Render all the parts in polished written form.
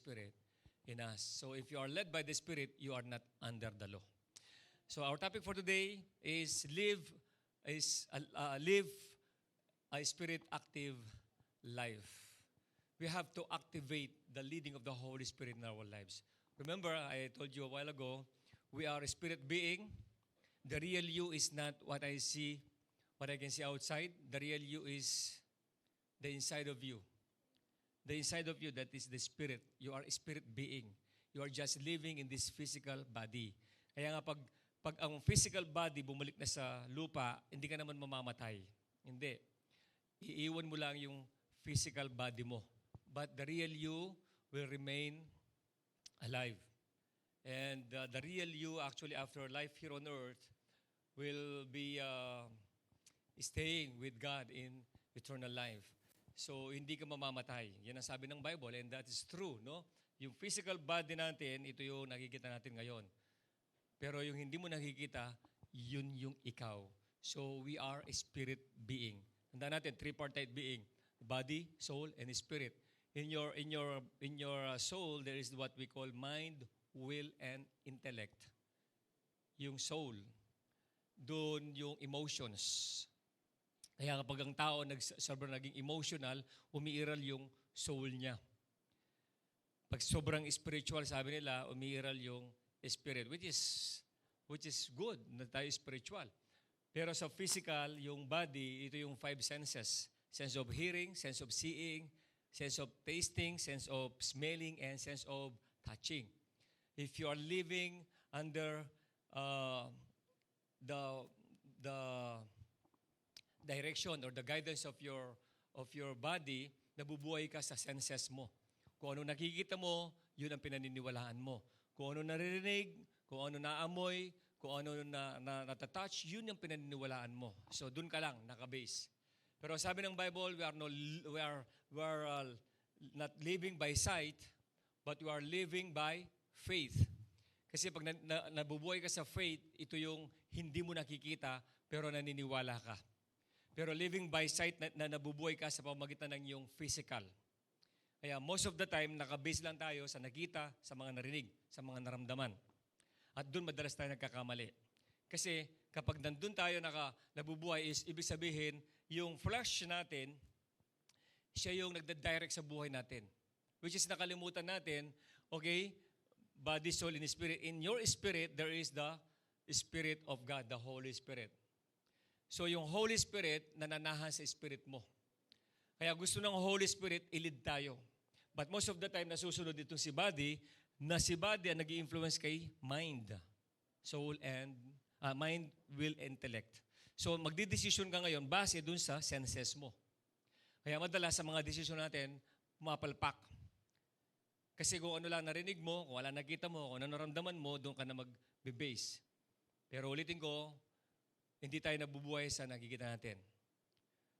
Spirit in us. So if you are led by the Spirit, you are not under the law. So our topic for today is live a Spirit-active life. We have to activate the leading of the Holy Spirit in our lives. Remember, I told you a while ago, we are a spirit being. The real you is not what I see, what I can see outside. The real you is the inside of you. The inside of you, that is the spirit. You are a spirit being. You are just living in this physical body. Kaya nga pag ang physical body bumalik na sa lupa, hindi ka naman mamamatay. Hindi. Iiwan mo lang yung physical body mo. But the real you will remain alive. And the real you actually after life here on earth will be staying with God in eternal life. So, hindi ka mamamatay. Yan ang sabi ng Bible and that is true, no? Yung physical body natin, ito yung nakikita natin ngayon. Pero yung hindi mo nakikita, yun yung ikaw. So, we are a spirit being. Tandaan natin, tripartite being. Body, soul, and spirit. In your soul, there is what we call mind, will, and intellect. Yung soul. Doon yung emotions. Kaya kapag ang tao sobrang naging emotional, umiiral yung soul niya. Pag sobrang spiritual, sabi nila, umiiral yung spirit, which is good na tayo spiritual. Pero sa physical, yung body, ito yung 5 senses. Sense of hearing, sense of seeing, sense of tasting, sense of smelling, and sense of touching. If you are living under the direction or the guidance of your body, nabubuhay ka sa senses mo. Kung ano nakikita mo, yun ang pinaniniwalaan mo. Kung ano naririnig, kung ano naamoy, kung ano natatouch, yun ang pinaniniwalaan mo. So dun ka lang, nakabase. Pero sabi ng Bible, we are not living by sight, but we are living by faith. Kasi pag nabubuhay ka sa faith, ito yung hindi mo nakikita, pero naniniwala ka. Pero living by sight na nabubuhay ka sa pamamagitan ng iyong physical. Kaya most of the time, nakabase lang tayo sa nakita, sa mga narinig, sa mga naramdaman. At doon madalas tayo nagkakamali. Kasi kapag nandun tayo nabubuhay is ibig sabihin, yung flesh natin, siya yung nagda-direct sa buhay natin. Which is nakalimutan natin, okay, body, soul, and spirit. In your spirit, there is the Spirit of God, the Holy Spirit. So yung Holy Spirit, nananahan sa spirit mo. Kaya gusto ng Holy Spirit, ilid tayo. But most of the time, nasusunod itong si body ang nag-i-influence kay mind, soul, and mind, will, intellect. So magdi-decision ka ngayon base dun sa senses mo. Kaya madalas sa mga desisyon natin, mapalpak. Kasi kung ano lang narinig mo, kung wala nakita mo, kung ano naramdaman mo, doon ka na mag-base. Pero ulitin ko, hindi tayo nabubuhay sa nakikita natin.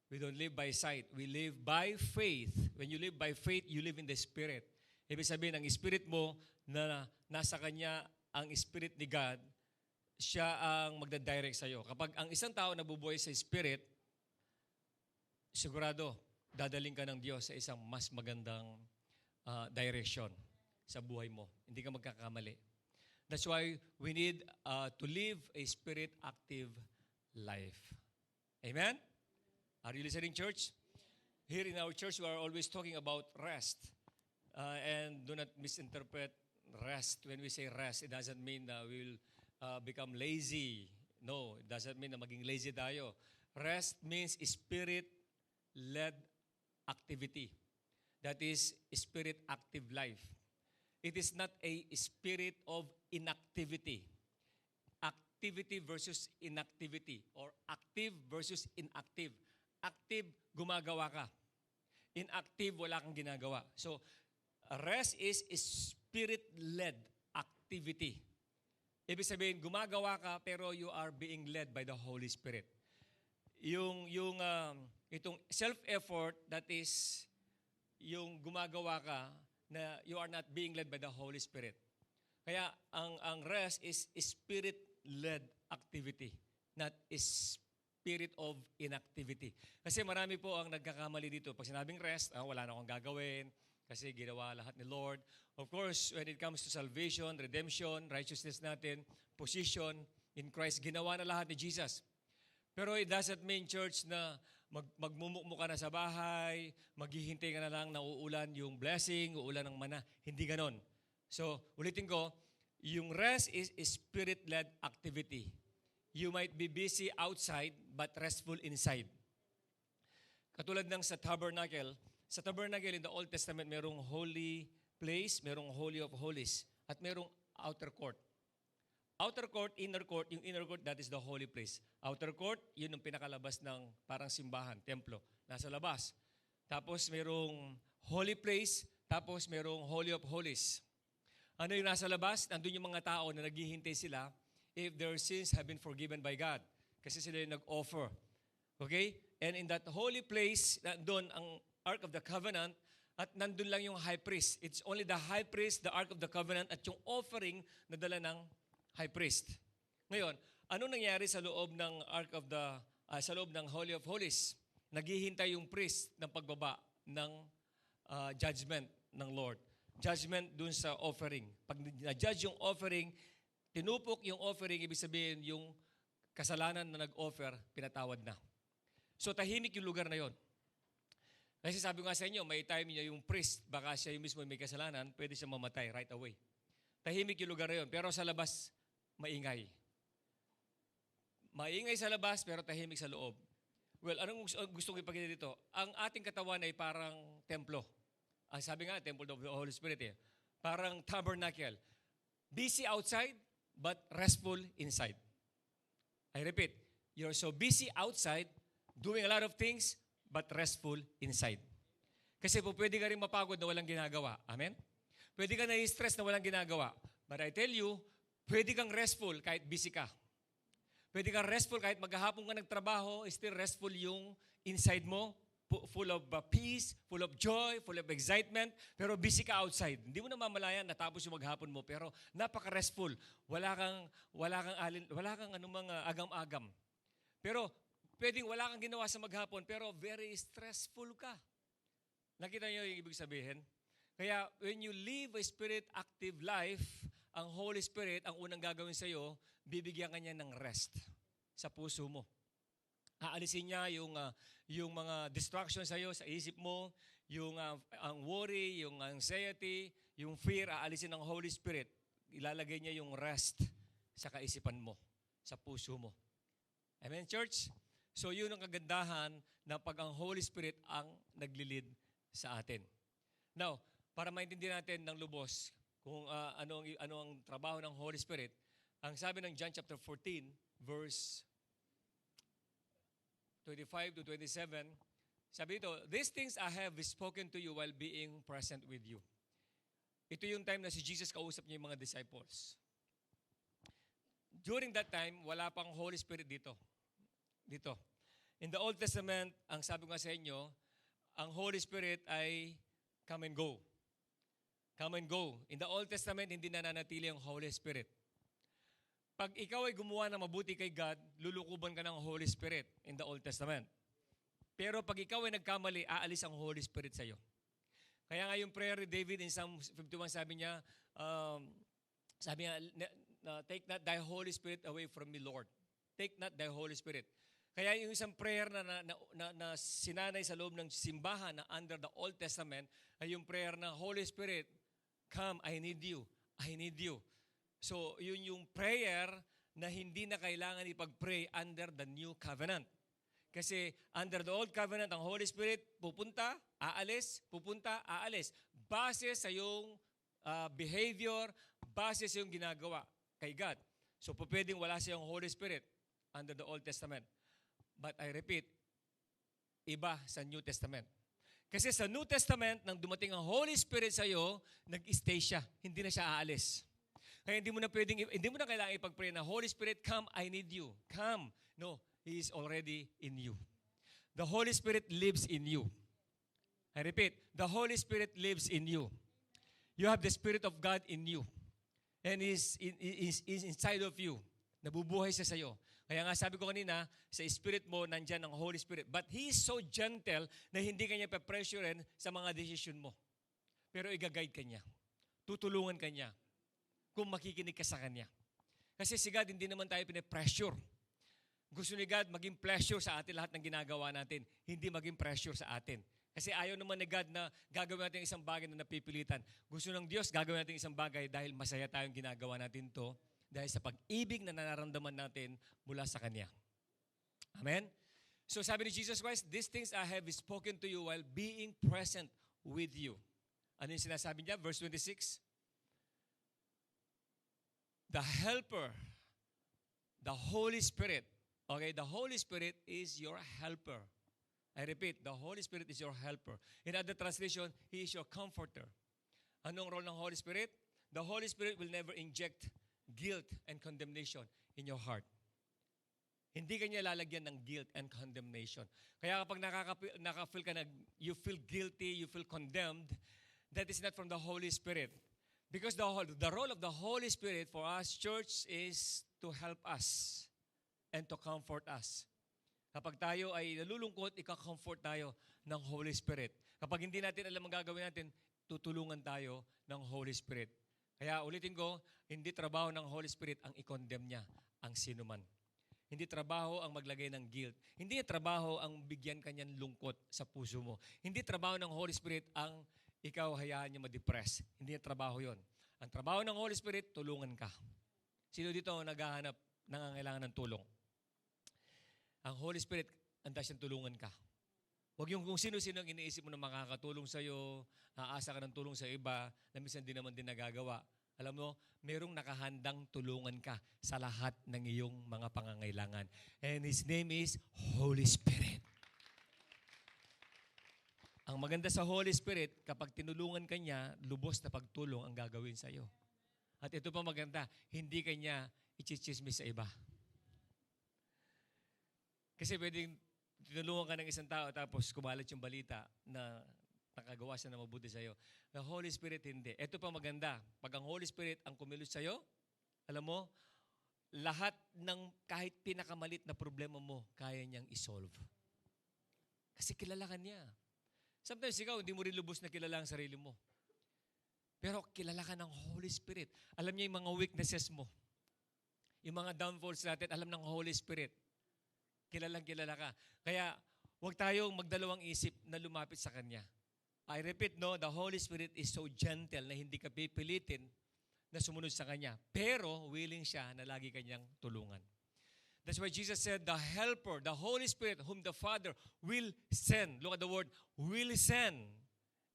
We don't live by sight. We live by faith. When you live by faith, you live in the Spirit. Ibig sabihin, ang Spirit mo na nasa Kanya, ang Spirit ni God, siya ang magdadirect sa'yo. Kapag ang isang tao nabubuhay sa Spirit, sigurado, dadaling ka ng Diyos sa isang mas magandang direction sa buhay mo. Hindi ka magkakamali. That's why we need to live a Spirit-active life. Amen? Are you listening, church? Here in our church, we are always talking about rest. And do not misinterpret rest. When we say rest, it doesn't mean that we will become lazy. No, it doesn't mean na maging lazy tayo. Rest means Spirit-led activity. That is Spirit-active life. It is not a spirit of inactivity. Activity versus inactivity or active versus inactive. Active, gumagawa ka. Inactive, wala kang ginagawa. So, rest is spirit-led activity. Ibig sabihin, gumagawa ka pero you are being led by the Holy Spirit. Itong self-effort, that is, yung gumagawa ka na you are not being led by the Holy Spirit. Kaya ang rest is spirit-led activity, not spirit of inactivity. Kasi marami po ang nagkakamali dito. Pag sinabing rest, wala na akong gagawin, Kasi ginawa lahat ni Lord. Of course, when it comes to salvation, redemption, righteousness natin, position in Christ, ginawa na lahat ni Jesus. Pero it doesn't mean, church, na magmumukmo ka na sa bahay, maghihintay ka na lang na uulan yung blessing, uulan ng mana. Hindi ganon. So, ulitin ko, yung rest is spirit-led activity. You might be busy outside, but restful inside. Katulad ng sa tabernacle in the Old Testament, merong holy place, merong holy of holies, at merong outer court. Outer court, inner court, yung inner court, that is the holy place. Outer court, yun yung pinakalabas ng parang simbahan, templo, nasa labas. Tapos merong holy place, tapos merong holy of holies. Ano yung nasa labas? Nandun yung mga tao na naghihintay sila if their sins have been forgiven by God. Kasi sila yung nag-offer. Okay? And in that holy place, nandun ang Ark of the Covenant, at nandun lang yung high priest. It's only the high priest, the Ark of the Covenant, at yung offering na dala ng high priest. Ngayon, ano nangyari sa loob ng sa loob ng Holy of Holies? Naghihintay yung priest ng pagbaba ng judgment ng Lord. Judgment dun sa offering. Pag na-judge yung offering, tinupok yung offering, ibig sabihin yung kasalanan na nag-offer, pinatawad na. So tahimik yung lugar na yon. Kasi sabi ko nga sa inyo, may time niya yung priest, baka siya yung mismo may kasalanan, pwede siya mamatay right away. Tahimik yung lugar na yon, pero sa labas, maingay. Maingay sa labas, pero tahimik sa loob. Well, anong gusto kong ipakita dito? Ang ating katawan ay parang templo. Ang sabi nga, temple of the Holy Spirit eh. Parang tabernacle. Busy outside, but restful inside. I repeat, you're so busy outside, doing a lot of things, but restful inside. Kasi po pwede ka rin mapagod na walang ginagawa. Amen? Pwede ka na-stress na walang ginagawa. But I tell you, pwede kang restful kahit busy ka. Pwede kang restful kahit maghahapon ka nagtrabaho, still restful yung inside mo, full of peace, full of joy, full of excitement, pero busy ka outside. Hindi mo namamalayan natapos yung maghapon mo, pero napaka-restful. Wala kang anumang agam-agam. Pero pwedeng wala kang ginawa sa maghapon, pero very stressful ka. Nakita niyo yung ibig sabihin? Kaya when you live a spirit-active life, ang Holy Spirit, ang unang gagawin sa iyo, bibigyan ka niya ng rest sa puso mo. Aalisin niya yung mga distractions sa iyo, sa isip mo, yung ang worry, yung anxiety, yung fear, aalisin ng Holy Spirit. Ilalagay niya yung rest sa kaisipan mo, sa puso mo. Amen, church? So yun ang kagandahan na pag ang Holy Spirit ang naglilid sa atin. Now, para maintindihan natin ng lubos kung ano ang trabaho ng Holy Spirit, ang sabi ng John chapter 14, verse 25 to 27, sabi ito, "These things I have spoken to you while being present with you." Ito yung time na si Jesus kausap niya yung mga disciples. During that time, wala pang Holy Spirit dito. In the Old Testament, ang sabi ko nga sa inyo, ang Holy Spirit ay come and go. Come and go. In the Old Testament, hindi nananatili ang Holy Spirit. Pag ikaw ay gumawa ng mabuti kay God, lulukuban ka ng Holy Spirit in the Old Testament. Pero pag ikaw ay nagkamali, aalis ang Holy Spirit sa iyo. Kaya nga yung prayer ni David in Psalm 51, sabi niya, take not thy Holy Spirit away from me, Lord. Take not thy Holy Spirit. Kaya yung isang prayer na sinanay sa loob ng simbahan na under the Old Testament ay yung prayer na, Holy Spirit, come, I need you. I need you. So, yun yung prayer na hindi na kailangan ipag-pray under the New Covenant. Kasi under the Old Covenant, ang Holy Spirit pupunta, aalis, base sa yung behavior, base sa yung ginagawa kay God. So, pwedeng wala siyang Holy Spirit under the Old Testament. But I repeat, iba sa New Testament. Kasi sa New Testament, nang dumating ang Holy Spirit sa iyo, nag-stay siya. Hindi na siya aalis. Kaya hindi mo na kailangan ipag-pray na, Holy Spirit, come, I need you. Come. No, He is already in you. The Holy Spirit lives in you. I repeat, the Holy Spirit lives in you. You have the Spirit of God in you. And is inside of you. Nabubuhay siya sa iyo. Kaya nga sabi ko kanina, sa spirit mo, nandyan ang Holy Spirit. But He is so gentle na hindi kanya pa-pressurein sa mga decision mo. pero i-guide ka niya. Tutulungan ka niya kung makikinig ka sa Kanya. Kasi si God, hindi naman tayo pinipressure. Gusto ni God maging pleasure sa atin lahat ng ginagawa natin, hindi maging pressure sa atin. Kasi ayaw naman ni God na gagawin natin isang bagay na napipilitan. Gusto ng Diyos, gagawin natin isang bagay dahil masaya tayong ginagawa natin to, dahil sa pag-ibig na nararamdaman natin mula sa Kanya. Amen? So sabi ni Jesus Christ, these things I have spoken to you while being present with you. Ano yung sinasabi niya? Verse 26. The Helper, the Holy Spirit. Okay, the Holy Spirit is your helper. I repeat, the Holy Spirit is your helper. In other translation, He is your comforter. Anong role ng Holy Spirit? The Holy Spirit will never inject guilt and condemnation in your heart. Hindi kanya lalagyan ng guilt and condemnation. Kaya kapag nakaka-feel ka na you feel guilty, you feel condemned, that is not from the Holy Spirit. Because the role of the Holy Spirit for us, church, is to help us and to comfort us. Kapag tayo ay nalulungkot, ika-comfort tayo ng Holy Spirit. Kapag hindi natin alam ang gagawin natin, tutulungan tayo ng Holy Spirit. Kaya ulitin ko, hindi trabaho ng Holy Spirit ang i-condemn niya ang sinuman. Hindi trabaho ang maglagay ng guilt. Hindi trabaho ang bigyan kanyan lungkot sa puso mo. Hindi trabaho ng Holy Spirit ang ikaw hayaan niya ma-depress. Hindi yung trabaho yon. Ang trabaho ng Holy Spirit, tulungan ka. Sino dito ang naghahanap, nangangailangan ng tulong? Ang Holy Spirit, anda siyang tulungan ka. Huwag yung kung sino-sino ang iniisip mo na makakatulong sa'yo, aasa ka ng tulong sa iba, na minsan din naman din nagagawa. Alam mo, merong nakahandang tulungan ka sa lahat ng iyong mga pangangailangan. And His name is Holy Spirit. Ang maganda sa Holy Spirit, kapag tinulungan ka niya, lubos na pagtulong ang gagawin sa iyo. At ito pa maganda, hindi ka niya i-chismis sa iba. Kasi pwedeng tinulungan ka ng isang tao tapos kumalat yung balita na nakagawa siya na mabuti sa iyo. The Holy Spirit hindi. Ito pa maganda, pag ang Holy Spirit ang kumilos sa iyo, alam mo, lahat ng kahit pinakamalit na problema mo, kaya niyang isolve. Kasi kilala ka niya. Sometimes ikaw, hindi mo rin lubos na kilala ang sarili mo. Pero kilala ka ng Holy Spirit. Alam niya yung mga weaknesses mo. Yung mga downfalls natin, alam ng Holy Spirit. Kilalang kilala ka. Kaya, huwag tayong magdalawang isip na lumapit sa Kanya. I repeat, no, the Holy Spirit is so gentle na hindi ka pipilitin na sumunod sa Kanya. Pero, willing siya na lagi Kanyang tulungan. That's why Jesus said, the Helper, the Holy Spirit, whom the Father will send. Look at the word, will send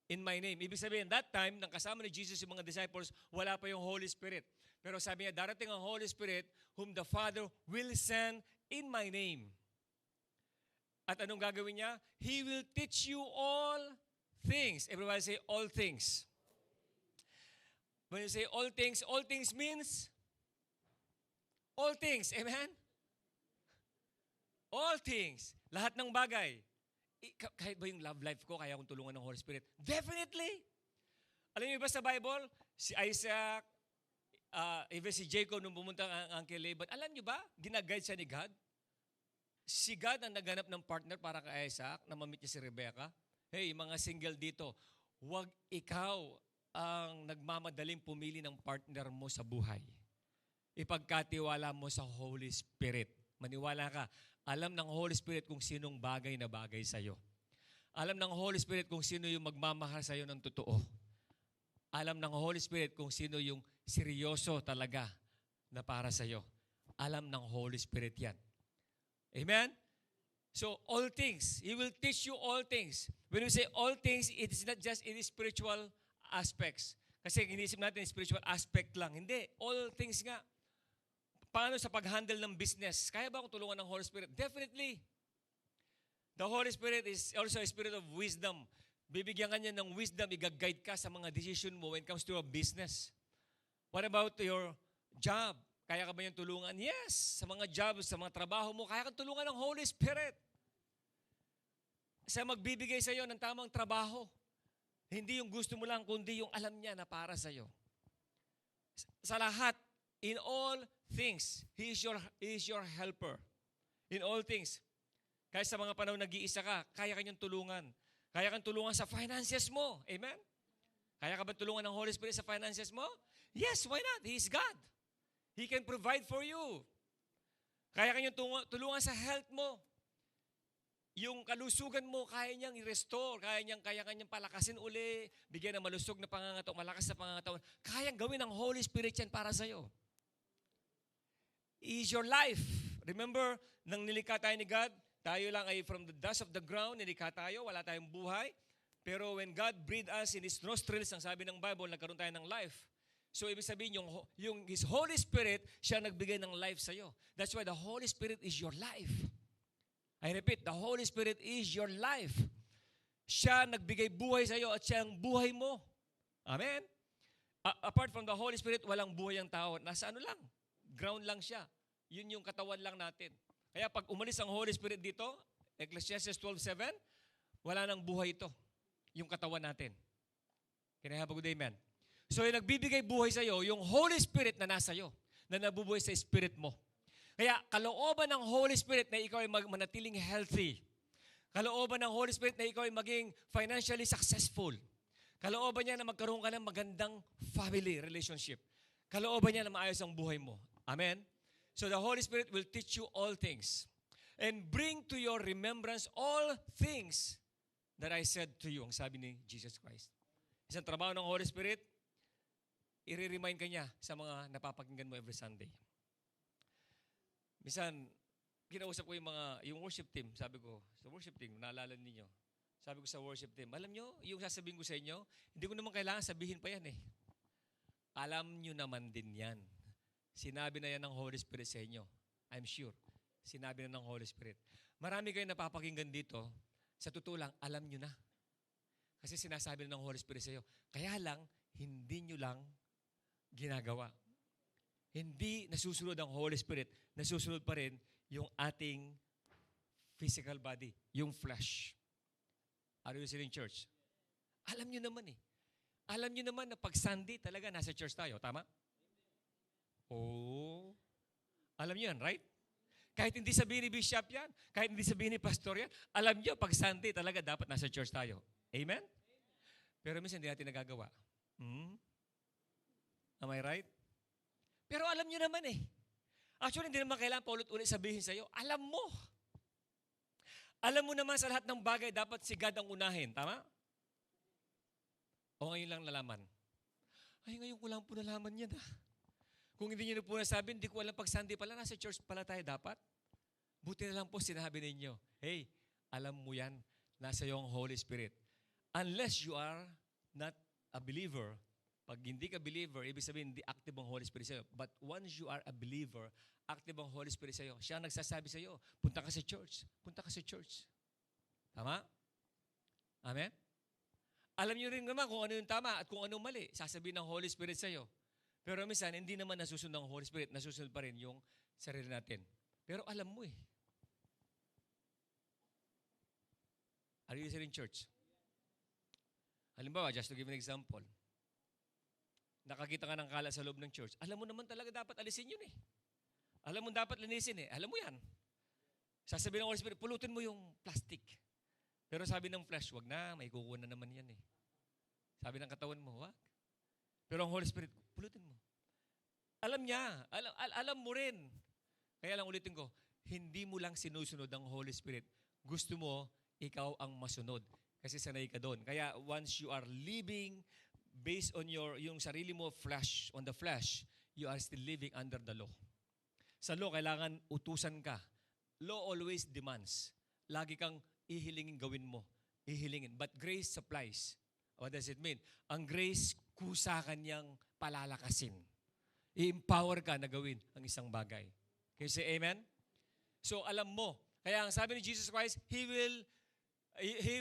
in my name. Ibig sabihin, that time, nang kasama ni Jesus yung mga disciples, wala pa yung Holy Spirit. Pero sabi niya, darating ang Holy Spirit, whom the Father will send in my name. At anong gagawin niya? He will teach you all things. Everybody say, all things. When you say all things means all things. Amen? All things. Lahat ng bagay. Kahit ba yung love life ko, kaya akong tulungan ng Holy Spirit? Definitely. Alam niyo ba sa Bible, si Isaac, even si Jacob nung pumunta ang Uncle Laban, alam niyo ba, ginaguide siya ni God? Si God ang naghanap ng partner para kay Isaac, na mamit niya si Rebecca. Hey, mga single dito, huwag ikaw ang nagmamadaling pumili ng partner mo sa buhay. Ipagkatiwala mo sa Holy Spirit. Maniwala ka. Alam ng Holy Spirit kung sinong bagay na bagay sa'yo. Alam ng Holy Spirit kung sino yung magmamahal sa'yo ng totoo. Alam ng Holy Spirit kung sino yung seryoso talaga na para sa'yo. Alam ng Holy Spirit yan. Amen? So, all things. He will teach you all things. When we say all things, it is not just in spiritual aspects. Kasi inisip natin spiritual aspect lang. Hindi. All things nga. Paano sa pag-handle ng business? Kaya ba akong tulungan ng Holy Spirit? Definitely. The Holy Spirit is also a spirit of wisdom. Bibigyan ka niya ng wisdom, i-guide ka sa mga decision mo when it comes to a business. What about your job? Kaya ka ba niyang tulungan? Yes. Sa mga jobs, sa mga trabaho mo, kaya kang tulungan ng Holy Spirit. Siya magbibigay sa iyo ng tamang trabaho. Hindi yung gusto mo lang, kundi yung alam niya na para sa iyo. Sa lahat, in all things, He is your helper. In all things. Kaya sa mga panahon nag-iisa ka, kaya kanyang tulungan. Kaya kang tulungan sa finances mo. Amen? Kaya ka ba tulungan ng Holy Spirit sa finances mo? Yes, why not? He is God. He can provide for you. Kaya kanyang tulungan sa health mo. Yung kalusugan mo, kaya niyang i-restore, kaya kanyang palakasin uli, bigyan ng malusog na pangangatawan, malakas na pangangatawan. Kayang gawin ng Holy Spirit yan para sa'yo. Is your life. Remember, nang nilikha tayo ni God, tayo lang ay from the dust of the ground, nilikha tayo, wala tayong buhay. Pero when God breathed us in His nostrils, ang sabi ng Bible, nagkaroon tayo ng life. So, ibig sabihin, yung His Holy Spirit, siya nagbigay ng life sa'yo. That's why the Holy Spirit is your life. I repeat, the Holy Spirit is your life. Siya nagbigay buhay sa'yo at siya ang buhay mo. Amen? Apart from the Holy Spirit, walang buhay ang tao. Nasa ano lang? Ground lang siya. Yun yung katawan lang natin. Kaya pag umalis ang Holy Spirit dito, Ecclesiastes 12:7, wala nang buhay ito. Yung katawan natin. Can I have a good amen? So yung nagbibigay buhay sa'yo, yung Holy Spirit na nasa iyo, na nabubuhay sa spirit mo. Kaya kalooban ng Holy Spirit na ikaw ay manatiling healthy. Kalooban ng Holy Spirit na ikaw ay maging financially successful. Kalooban niya na magkaroon ka ng magandang family relationship. Kalooban niya na maayos ang buhay mo. Amen? So the Holy Spirit will teach you all things and bring to your remembrance all things that I said to you. Ang sabi ni Jesus Christ. Isang trabaho ng Holy Spirit, i-remind ka niya sa mga napapakinggan mo every Sunday. Minsan, kinausap ko yung worship team. Sabi ko, sa worship team, naalala ninyo. Sabi ko sa worship team, alam nyo, yung sasabihin ko sa inyo, hindi ko naman kailangan sabihin pa yan eh. Alam nyo naman din yan. Sinabi na yan ng Holy Spirit sa inyo. I'm sure. Sinabi na ng Holy Spirit. Marami kayong napapakinggan dito, sa totoo lang, alam nyo na. Kasi sinasabi na ng Holy Spirit sa iyo. Kaya lang, hindi nyo lang ginagawa. Hindi nasusunod ang Holy Spirit. Nasusunod pa rin yung ating physical body, yung flesh. Are you listening, church? Alam nyo naman eh. Alam nyo naman na pag Sunday talaga nasa church tayo. Tama? Oh. Alam nyo yan, right? Kahit hindi sabihin ni Bishop yan, kahit hindi sabihin ni Pastor yan, alam nyo, pag Sunday talaga dapat nasa church tayo. Amen? Pero minsan hindi natin nagagawa. Am I right? Pero alam nyo naman eh. Actually, hindi naman kailangan paulit-ulit sabihin sa'yo. Alam mo. Alam mo naman sa lahat ng bagay, dapat si God ang unahin. Tama? O ngayon lang nalaman? Ay, ngayon ko lang po nalaman yan ah. Kung hindi nyo na po nasabi, hindi ko alam pag Sunday pala, nasa church pala tayo dapat. Buti na lang po sinabi ninyo, hey, alam mo yan, nasa iyo ang Holy Spirit. Unless you are not a believer, pag hindi ka believer, ibig sabihin, hindi active ang Holy Spirit sa'yo. But once you are a believer, active ang Holy Spirit sa'yo. Siya ang nagsasabi sa'yo, punta ka sa church. Punta ka sa church. Tama? Amen? Alam niyo rin naman kung ano yung tama at kung anong mali. Sasabihin ng Holy Spirit sa'yo. Pero minsan, hindi naman nasusunod ng Holy Spirit. Nasusunod pa rin yung sarili natin. Pero alam mo eh. Are you listening, church? Halimbawa, just to give an example. Nakakita ka ng kalat sa loob ng church. Alam mo naman talaga dapat alisin yun eh. Alam mo dapat linisin eh. Alam mo yan. Sasabihin ng Holy Spirit, pulutin mo yung plastic. Pero sabi ng flesh, wag na, may kukuha na naman yan eh. Sabi ng katawan mo, wag. Pero ang Holy Spirit, pulutin mo. Alam niya, alam mo rin. Kaya lang ulitin ko, hindi mo lang sinusunod ang Holy Spirit. Gusto mo, ikaw ang masunod. Kasi sanay ka doon. Kaya once you are living based on yung sarili mo on the flesh, you are still living under the law. Sa law, kailangan utusan ka. Law always demands. Lagi kang ihilingin gawin mo. Ihilingin. But grace supplies. What does it mean? Ang grace, kusa kanyang palalakasin. I-empower ka na gawin ang isang bagay. Can you say amen? So alam mo. Kaya ang sabi ni Jesus Christ, He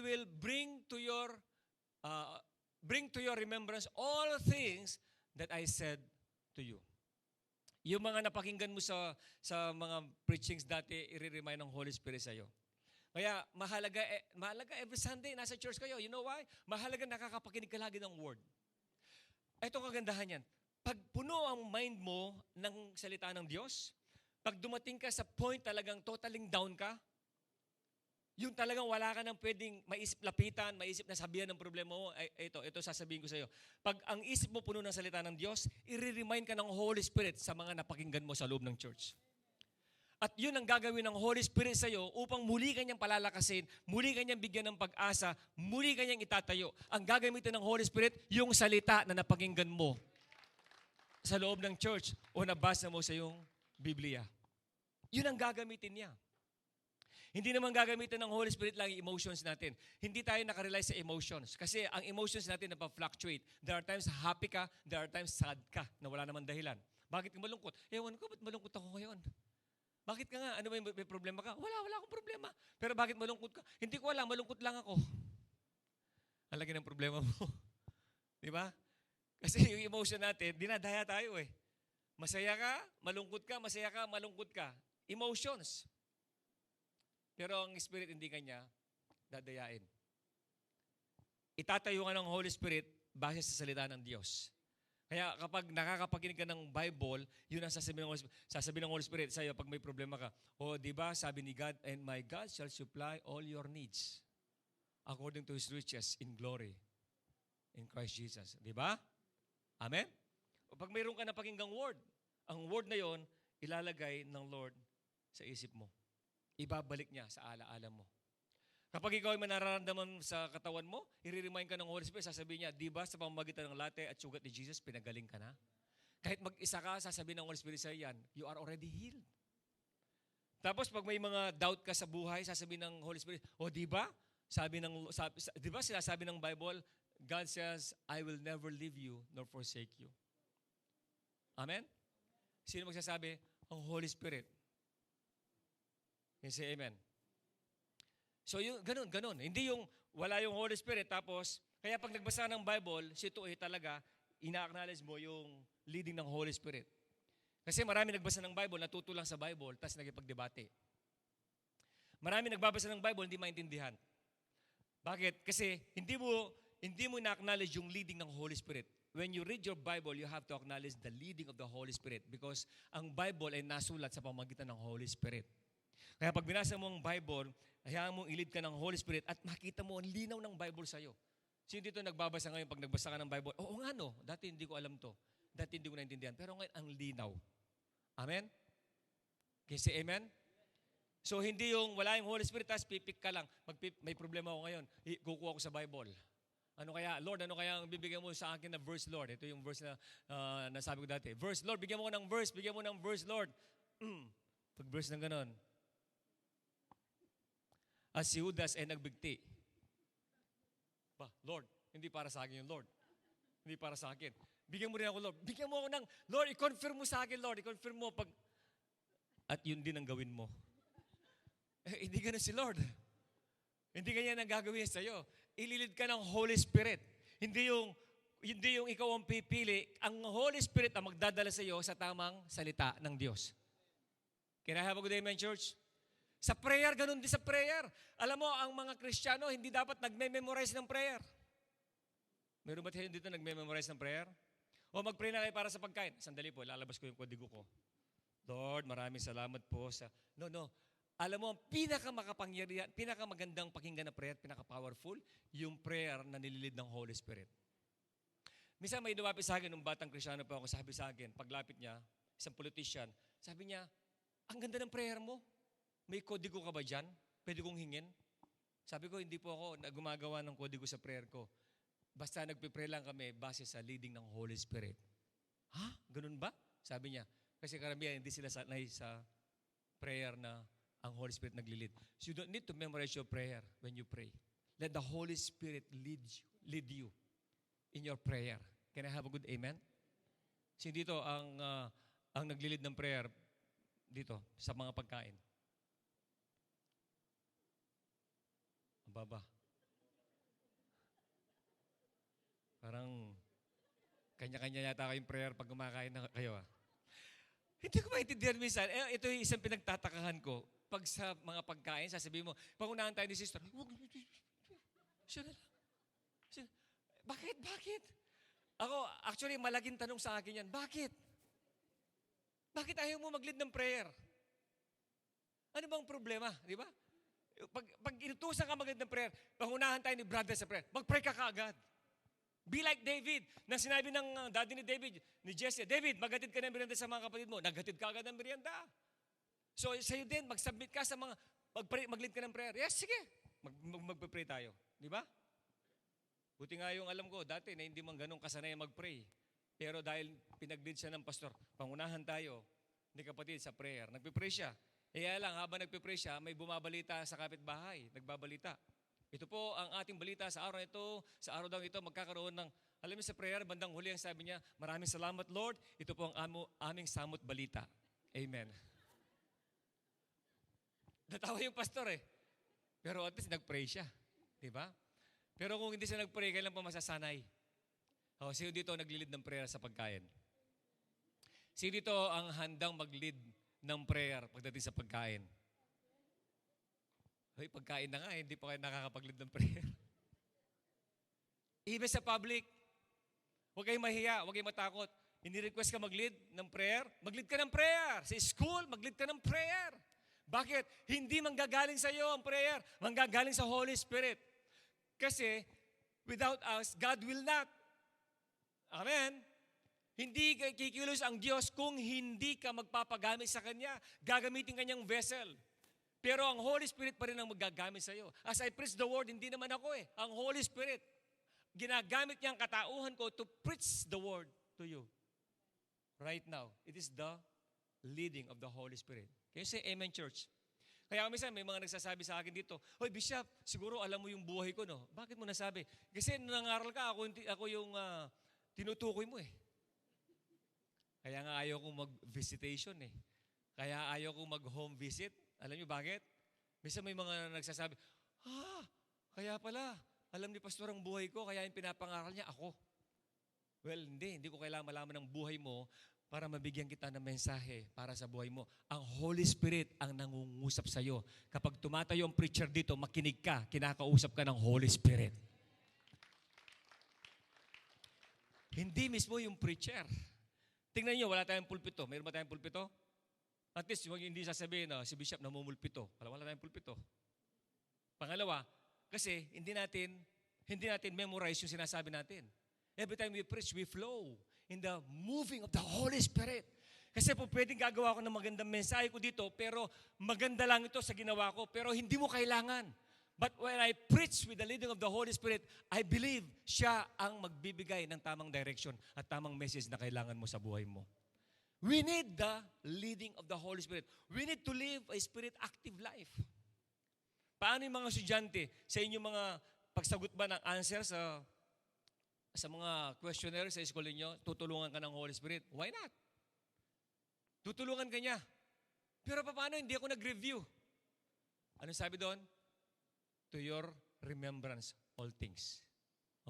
will bring to your remembrance all things that I said to you. Yung mga napakinggan mo sa mga preachings dati, i-remind ng Holy Spirit sa'yo. Kaya mahalaga every Sunday, nasa church kayo. You know why? Mahalaga nakakapakinig ka lagi ng word. Ito ang kagandahan yan. Pag puno ang mind mo ng salita ng Diyos, pag dumating ka sa point talagang totaling down ka, Yung talagang wala ka nang pwedeng maisip lapitan, maisip na sabihan ng problema mo, ay, ito sasabihin ko sa iyo. Pag ang isip mo puno ng salita ng Diyos, i-remind ka ng Holy Spirit sa mga napakinggan mo sa loob ng church. At yun ang gagawin ng Holy Spirit sa iyo upang muli kanyang palalakasin, muli kanyang bigyan ng pag-asa, muli kanyang itatayo. Ang gagamitin ng Holy Spirit, yung salita na napakinggan mo sa loob ng church o nabasa mo sa iyong Biblia. Yun ang gagamitin niya. Hindi naman gagamitin ng Holy Spirit lang yung emotions natin. Hindi tayo nakarely sa emotions. Kasi ang emotions natin napafluctuate. There are times happy ka, there are times sad ka na wala naman dahilan. Bakit ka malungkot? Ewan ko, ba't malungkot ako ngayon? Bakit ka nga? Ano ba may problema ka? Wala akong problema. Pero bakit malungkot ka? Hindi ko alam, malungkot lang ako. Ang laki ng problema mo. Di ba? Kasi yung emotion natin, dinadaya tayo eh. Masaya ka, malungkot ka, masaya ka, malungkot ka. Emotions. Pero ang Spirit hindi kanya dadayain. Itatayo ka ng Holy Spirit base sa salita ng Diyos. Kaya kapag nakakapakinig ka ng Bible, yun ang sasabihin ng Holy Spirit sa iyo pag may problema ka. O, di ba, sabi ni God, and my God shall supply all your needs according to His riches in glory in Christ Jesus. Di ba? Amen? O pag mayroon ka na pakinggang word, ang word na yon ilalagay ng Lord sa isip mo. Ibabalik niya sa alaala mo. Kapag ikaw ay manararamdaman sa katawan mo, i-remind ka ng Holy Spirit, sasabihin niya, di ba sa pamamagitan ng late at sugat ni Jesus, pinagaling ka na? Kahit mag-isa ka, sasabihin ng Holy Spirit sa yan, you are already healed. Tapos pag may mga doubt ka sa buhay, sasabihin ng Holy Spirit, di ba? Di ba sinasabi ng Bible, God says, I will never leave you nor forsake you. Amen? Sino magsasabi? Ang Holy Spirit. Can you say amen? So yung ganun. Hindi yung wala yung Holy Spirit tapos, kaya pag nagbasa ng Bible, si Tuoy talaga, ina-acknowledge mo yung leading ng Holy Spirit. Kasi marami nagbasa ng Bible, natuto lang sa Bible, tapos nagipagdebate. Marami nagbabasa ng Bible, hindi maintindihan. Bakit? Kasi hindi mo na-acknowledge yung leading ng Holy Spirit. When you read your Bible, you have to acknowledge the leading of the Holy Spirit because ang Bible ay nasulat sa pamamagitan ng Holy Spirit. Kaya pag binasa mo ang Bible, hayaan mong i-lead ka ng Holy Spirit at makita mo ang linaw ng Bible sa'yo. Sino dito nagbabasa ngayon pag nagbasa ka ng Bible? Oo nga no, dati hindi ko alam to. Dati hindi ko naintindihan. Pero ngayon, ang linaw. Amen? Can you say amen? So hindi yung wala yung Holy Spirit, tapos pipik ka lang. May problema ako ngayon, kukuha ko sa Bible. Ano kaya, Lord, ano kaya ang bibigyan mo sa akin na verse, Lord? Ito yung verse na nasabi ko dati. Verse, Lord, bigyan mo ng verse, Lord. Pag verse ng ganon, as si Judas ay nagbigti. Lord, hindi para sa akin yung Lord. Hindi para sa akin. Bigyan mo rin ako, Lord. Bigyan mo ako ng, Lord, i-confirm mo sa akin, Lord. I-confirm mo pag... At yun din ang gawin mo. Hindi ganun si Lord. Hindi ganyan ang gagawin sa'yo. Ililid ka ng Holy Spirit. Hindi yung ikaw ang pipili. Ang Holy Spirit ang magdadala sa iyo sa tamang salita ng Diyos. Can I have a good amen, church? Sa prayer, ganun din sa prayer. Alam mo, ang mga Kristiyano, hindi dapat nagme-memorize ng prayer. Meron ba tayo dito nagme-memorize ng prayer? O mag-pray na kayo para sa pagkain. Sandali po, lalabas ko yung kodigo ko. Lord, maraming salamat po sa... No. Alam mo, ang pinakamakapangyarihan, pinakamagandang pakinggan na prayer, pinaka-powerful, yung prayer na nililid ng Holy Spirit. Minsan may lumapit sa akin, nung batang Kristiyano pa ako, sabi sa akin, paglapit niya, isang politician, sabi niya, ang ganda ng prayer mo. May kodigo ka ba dyan? Pwede kong hingin? Sabi ko, hindi po ako gumagawa ng kodigo sa prayer ko. Basta nagpipray lang kami base sa leading ng Holy Spirit. Ha? Ganun ba? Sabi niya. Kasi karamihan, hindi sila sanay sa prayer na ang Holy Spirit naglilid. So you don't need to memorize your prayer when you pray. Let the Holy Spirit lead you in your prayer. Can I have a good amen? So dito, ang naglilid ng prayer dito, sa mga pagkain. Baba. Parang kanya-kanya yata kayong prayer pag kumakain na kayo. Hindi ko maintindihan minsan. Ito yung isang pinagtatakahan ko. Pag sa mga pagkain, sasabihin mo, pangunahan tayo ni sister. Siya na lang. Bakit? Ako, actually, malaking tanong sa akin yan. Bakit? Bakit ayaw mo mag-lead ng prayer? Ano bang problema? Di ba? Pag inutusan ka magandang prayer, pangunahan tayo ni brother sa prayer, mag-pray ka kaagad. Be like David, na sinabi ng daddy ni David, ni Jesse, David, maghatid ka ng merienda sa mga kapatid mo. Naghatid ka agad ng merienda. So, sa'yo din, mag-submit ka sa mga, mag-lead ka ng prayer. Yes, sige. Mag-pray tayo. Di ba? Buti nga yung alam ko, dati na hindi man ganun kasanay mag-pray. Pero dahil pinag-lead siya ng pastor, pangunahan tayo ni kapatid sa prayer. Nagpe-pray siya. Kaya lang, habang nagpe-pray siya, may bumabalita sa kapitbahay. Nagbabalita. Ito po ang ating balita sa araw ito. Sa araw daw ito, magkakaroon ng, alam niyo sa prayer, bandang huli ang sabi niya, maraming salamat Lord, ito po ang aming samot balita. Amen. Natawa yung pastor eh. Pero at least nag-pray siya. Diba? Pero kung hindi siya nag-pray, kailan pa masasanay? Sino dito naglilid ng prayer sa pagkain? Sino dito ang handang mag-lead ng prayer pagdating sa pagkain? Hoy, pagkain na nga, hindi pa kayo nakakapag-lead ng prayer. Even sa public, huwag kayong mahiya, huwag kayong matakot. Ini-request ka mag-lead ng prayer? Mag-lead ka ng prayer. Sa school, mag-lead ka ng prayer. Bakit? Hindi manggagaling sa iyo ang prayer. Manggagaling sa Holy Spirit. Kasi, without us, God will not. Amen? Hindi kikilos ang Diyos kung hindi ka magpapagamit sa Kanya. Gagamitin Kanyang vessel. Pero ang Holy Spirit pa rin ang magagamit sa iyo. As I preach the word, hindi naman ako eh. Ang Holy Spirit, ginagamit niya ang katauhan ko to preach the word to you. Right now, it is the leading of the Holy Spirit. Can you say amen, church? Kaya minsan may mga nagsasabi sa akin dito, Hoy Bishop, siguro alam mo yung buhay ko, no? Bakit mo nasabi? Kasi nung nangaral ka, ako yung tinutukoy mo eh. Kaya nga ayaw kong mag-visitation eh. Kaya ayaw kong mag-home visit. Alam niyo bakit? Minsan may mga nagsasabi, kaya pala, alam ni Pastor ang buhay ko, kaya yung pinapangaral niya ako. Well, hindi ko kailangan malaman ng buhay mo para mabigyan kita ng mensahe para sa buhay mo. Ang Holy Spirit ang nangungusap sa iyo. Kapag tumatayo ang preacher dito, makinig ka, kinakausap ka ng Holy Spirit. Hindi mismo yung preacher. Tingnan niyo, wala tayong pulpito. Mayroon ba tayong pulpito? At least, hindi sasabihin na si Bishop namumulpito. Wala tayong pulpito. Pangalawa, kasi hindi natin memorize yung sinasabi natin. Every time we preach, we flow in the moving of the Holy Spirit. Kasi po pwedeng gagawa ko ng magandang mensahe ko dito, pero maganda lang ito sa ginawa ko, pero hindi mo kailangan. But when I preach with the leading of the Holy Spirit, I believe siya ang magbibigay ng tamang direction at tamang message na kailangan mo sa buhay mo. We need the leading of the Holy Spirit. We need to live a spirit-active life. Paano yung mga estudyante sa inyong mga pagsagot ba ng answer sa mga questionnaire sa school niyo, tutulungan ka ng Holy Spirit? Why not? Tutulungan ka niya. Pero paano hindi ako nag-review? Ano sabi doon? To your remembrance, all things.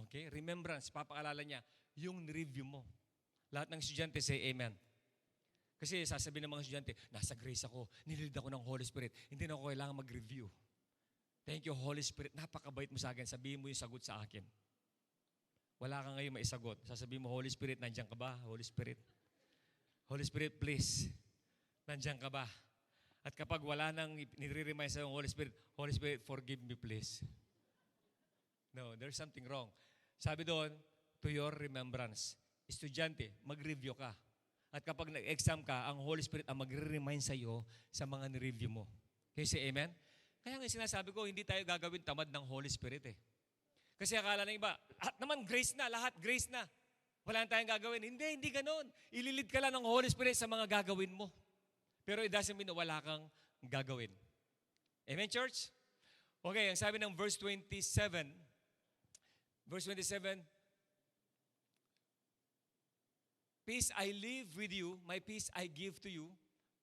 Okay? Remembrance, papaalala niya, yung review mo. Lahat ng estudyante say amen. Kasi sasabihin ng mga estudyante, nasa grace ako, nililid ako ng Holy Spirit, hindi na ako kailangan mag-review. Thank you, Holy Spirit. Napakabait mo sa akin. Sabihin mo yung sagot sa akin. Wala ka ngayon maisagot. Sasabihin mo, Holy Spirit, nandiyan ka ba? Holy Spirit. Holy Spirit, please. Nandiyan ka ba? At kapag wala nang nire-remind sa Holy Spirit, forgive me, please. No, there's something wrong. Sabi doon, to your remembrance. Estudyante, mag-review ka. At kapag nag-exam ka, ang Holy Spirit ang magre-remind sa iyo sa mga ni-review mo. Can you say amen? Kaya nga sinasabi ko, hindi tayo gagawin tamad ng Holy Spirit eh. Kasi akala ng iba, lahat naman grace na, lahat grace na. Wala na tayong gagawin. Hindi ganon. Ililid ka lang ng Holy Spirit sa mga gagawin mo. Pero it doesn't mean na wala kang gagawin. Amen, church? Okay, ang sabi ng verse 27, peace I leave with you, my peace I give to you.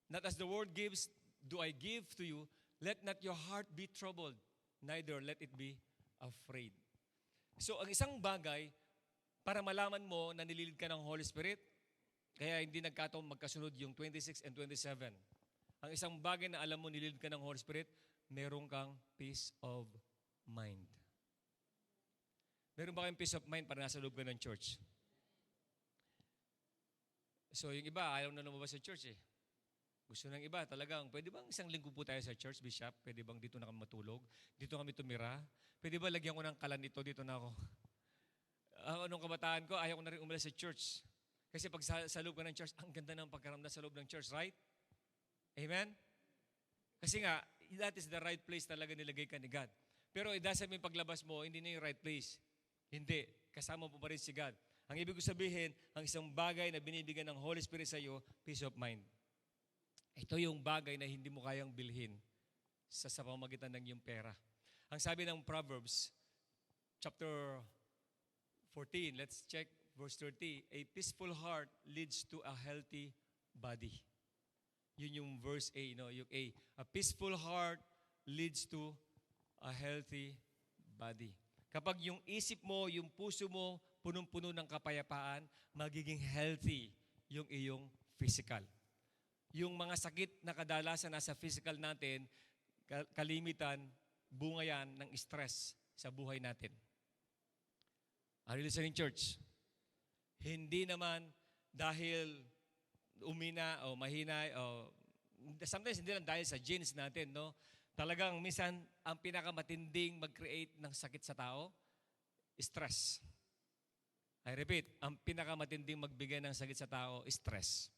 Not as the world gives, do I give to you. Let not your heart be troubled, neither let it be afraid. So, ang isang bagay, para malaman mo na nililid ka ng Holy Spirit, kaya hindi nagkataon magkasunod yung 26 and 27. Ang isang bagay na alam mo nililid ka ng Holy Spirit, meron kang peace of mind. Meron ba kayong peace of mind para nasa loob ka ng church? So yung iba, ayaw na lumabas sa church eh. Gusto ng iba talagang, pwede bang isang linggo po tayo sa church, Bishop? Pwede bang dito na kami matulog? Dito kami tumira? Pwede ba lagyan ko ng kalan ito? Dito na ako. Anong kabataan ko, ayaw ko na rin umalis sa church. Kasi pag sa loob ka ng church, ang ganda ng pagkaramdam sa loob ng church, right? Amen? Kasi nga, that is the right place talaga nilagay ka ni God. Pero it doesn't mean paglabas mo, hindi na yung right place. Hindi. Kasama mo pa rin si God. Ang ibig ko sabihin, ang isang bagay na binibigyan ng Holy Spirit sa iyo, peace of mind. Ito yung bagay na hindi mo kayang bilhin sa pamamagitan ng iyong pera. Ang sabi ng Proverbs, chapter 14, let's check verse 30. A peaceful heart leads to a healthy body. Yun yung verse A, yung A. A peaceful heart leads to a healthy body. Kapag yung isip mo, yung puso mo, punong-puno ng kapayapaan, magiging healthy yung iyong physical. Yung mga sakit na kadalasan nasa physical natin, kalimitan, bunga yan ng stress sa buhay natin. Are you listening, church? Hindi naman dahil umina o mahina o sometimes hindi lang dahil sa genes natin, no? Talagang minsan ang pinakamatinding mag-create ng sakit sa tao, stress. I repeat, ang pinakamatinding magbigay ng sakit sa tao, stress.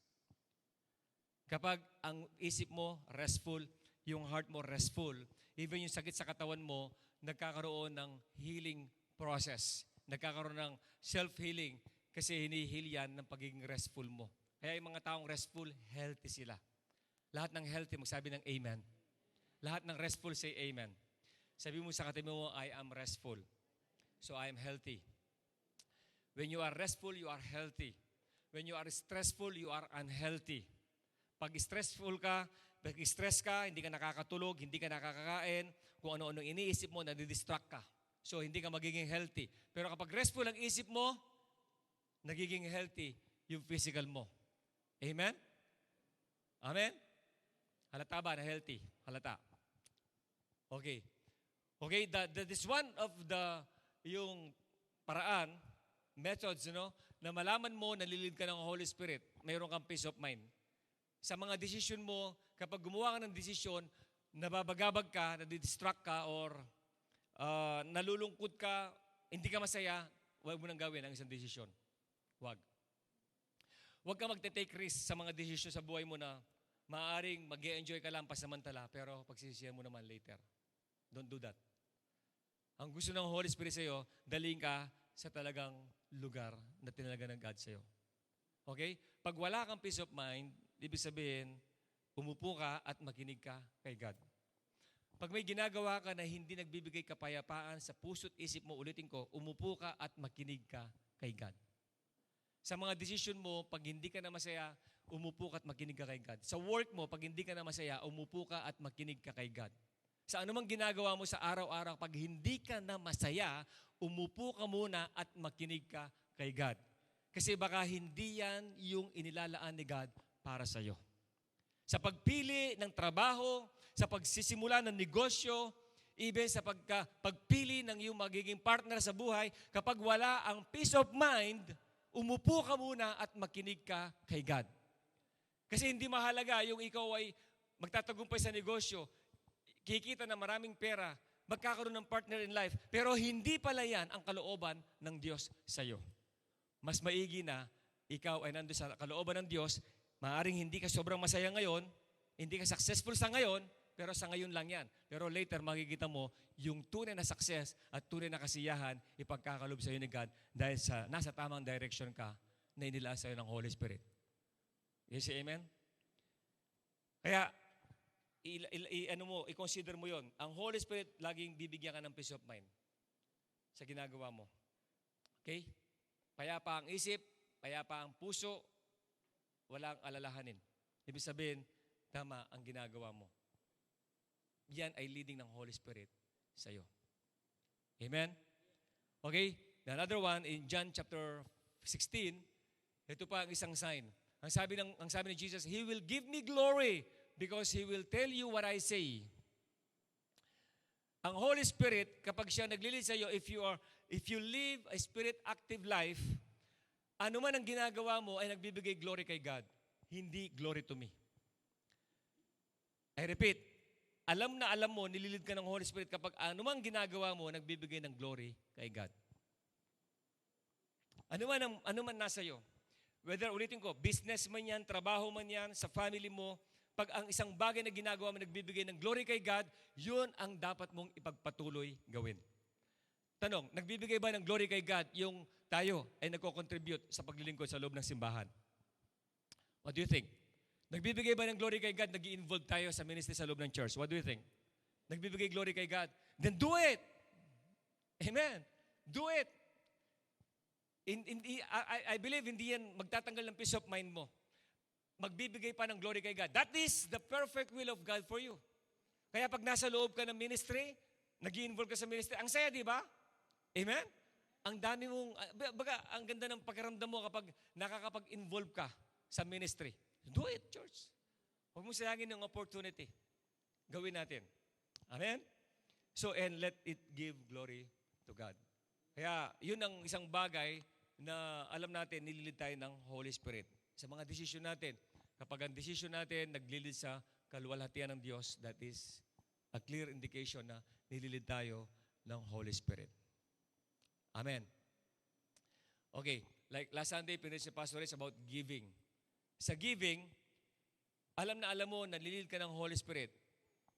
Kapag ang isip mo restful, yung heart mo restful, even yung sakit sa katawan mo, nagkakaroon ng healing process. Nagkakaroon ng self-healing kasi hinihil yan ng pagiging restful mo. Kaya yung mga taong restful, healthy sila. Lahat ng healthy, magsabi ng amen. Lahat ng restful, say amen. Sabi mo sa katabi mo, I am restful. So I am healthy. When you are restful, you are healthy. When you are stressful, you are unhealthy. Pag stressful ka, pag stress ka, hindi ka nakakatulog, hindi ka nakakakain, kung ano-ano iniisip mo, nadidistract ka. So, hindi ka magiging healthy. Pero kapag restful ang isip mo, nagiging healthy yung physical mo. Amen? Amen? Halata ba na healthy? Halata. Okay. Okay, that is one of yung paraan, methods, na malaman mo, nalilid ka ng Holy Spirit, mayroon kang peace of mind. Sa mga desisyon mo, kapag gumawa ka ng desisyon, nababagabag ka, nadidistract ka, or nalulungkot ka, hindi ka masaya, huwag mo nang gawin ang isang desisyon. Huwag. Huwag ka magte-take risk sa mga desisyon sa buhay mo na maaaring mag-e-enjoy ka lang pasamantala, pero pagsisisihan mo naman later. Don't do that. Ang gusto ng Holy Spirit sa iyo, daling ka sa talagang lugar na tinalaga ng God sa iyo. Okay? Pag wala kang peace of mind, ibig sabihin, umupo ka at makinig ka kay God. Pag may ginagawa ka na hindi nagbibigay kapayapaan sa puso't isip mo, ulitin ko, umupo ka at makinig ka kay God. Sa mga desisyon mo, pag hindi ka na masaya, umupo ka at makinig ka kay God. Sa work mo, pag hindi ka na masaya, umupo ka at makinig ka kay God. Sa anumang ginagawa mo sa araw-araw, pag hindi ka na masaya, umupo ka muna at makinig ka kay God. Kasi baka hindi yan yung inilalaan ni God para sa iyo. Sa pagpili ng trabaho, sa pagsisimula ng negosyo, even sa pagpili ng iyong magiging partner sa buhay, kapag wala ang peace of mind, umupo ka muna at makinig ka kay God. Kasi hindi mahalaga yung ikaw ay magtatagumpay sa negosyo, kikita na maraming pera, magkakaroon ng partner in life, pero hindi pala yan ang kalooban ng Diyos sa iyo. Mas maigi na ikaw ay nandun sa kalooban ng Diyos, maaaring hindi ka sobrang masaya ngayon, hindi ka successful sa ngayon, pero sa ngayon lang yan. Pero later, makikita mo yung tunay na success at tunay na kasiyahan ipagkakalob sa iyo ni God dahil nasa tamang direction ka na inilaan sa iyo ng Holy Spirit. Yes, amen? Kaya, i-consider mo yon. Ang Holy Spirit, laging bibigyan ka ng peace of mind sa ginagawa mo. Okay? Payapa ang isip, payapa ang puso, walang alalahanin. Ibig sabihin, tama ang ginagawa mo. Yan ay leading ng Holy Spirit sa iyo. Amen? Okay? Another one, in John chapter 16, ito pa ang isang sign. Ang sabi ni Jesus, He will give me glory because He will tell you what I say. Ang Holy Spirit, kapag siya naglilid sa iyo, if you live a spirit-active life, ano man ang ginagawa mo ay nagbibigay glory kay God. Hindi glory to me. I repeat, alam na alam mo, nililid ka ng Holy Spirit kapag anumang ginagawa mo, nagbibigay ng glory kay God. Ano man nasa iyo. Whether, ulitin ko, business man yan, trabaho man yan, sa family mo, pag ang isang bagay na ginagawa mo nagbibigay ng glory kay God, yun ang dapat mong ipagpatuloy gawin. Tanong, nagbibigay ba ng glory kay God yung tayo ay nagko-contribute sa paglilingkod sa loob ng simbahan? What do you think? Nagbibigay ba ng glory kay God, nag-i-involve tayo sa ministry sa loob ng church? What do you think? Nagbibigay glory kay God? Then do it! Amen! Do it! I believe hindi yan magtatanggal ng peace of mind mo. Magbibigay pa ng glory kay God. That is the perfect will of God for you. Kaya pag nasa loob ka ng ministry, nag-i-involve ka sa ministry, ang saya, di ba? Amen? Ang dami mong, baga, ang ganda ng pakiramdam mo kapag nakakapag-involve ka sa ministry. Do it, church. Huwag mong sayangin ng opportunity. Gawin natin. Amen? So, and let it give glory to God. Kaya, yun ang isang bagay na alam natin, nililid tayo ng Holy Spirit. Sa mga desisyon natin, kapag ang desisyon natin naglilid sa kaluwalhatian ng Diyos, that is a clear indication na nililid tayo ng Holy Spirit. Amen. Okay, like last Sunday, pinag si Pastor Reyes about giving. Sa giving, alam na alam mo, nalilid ka ng Holy Spirit.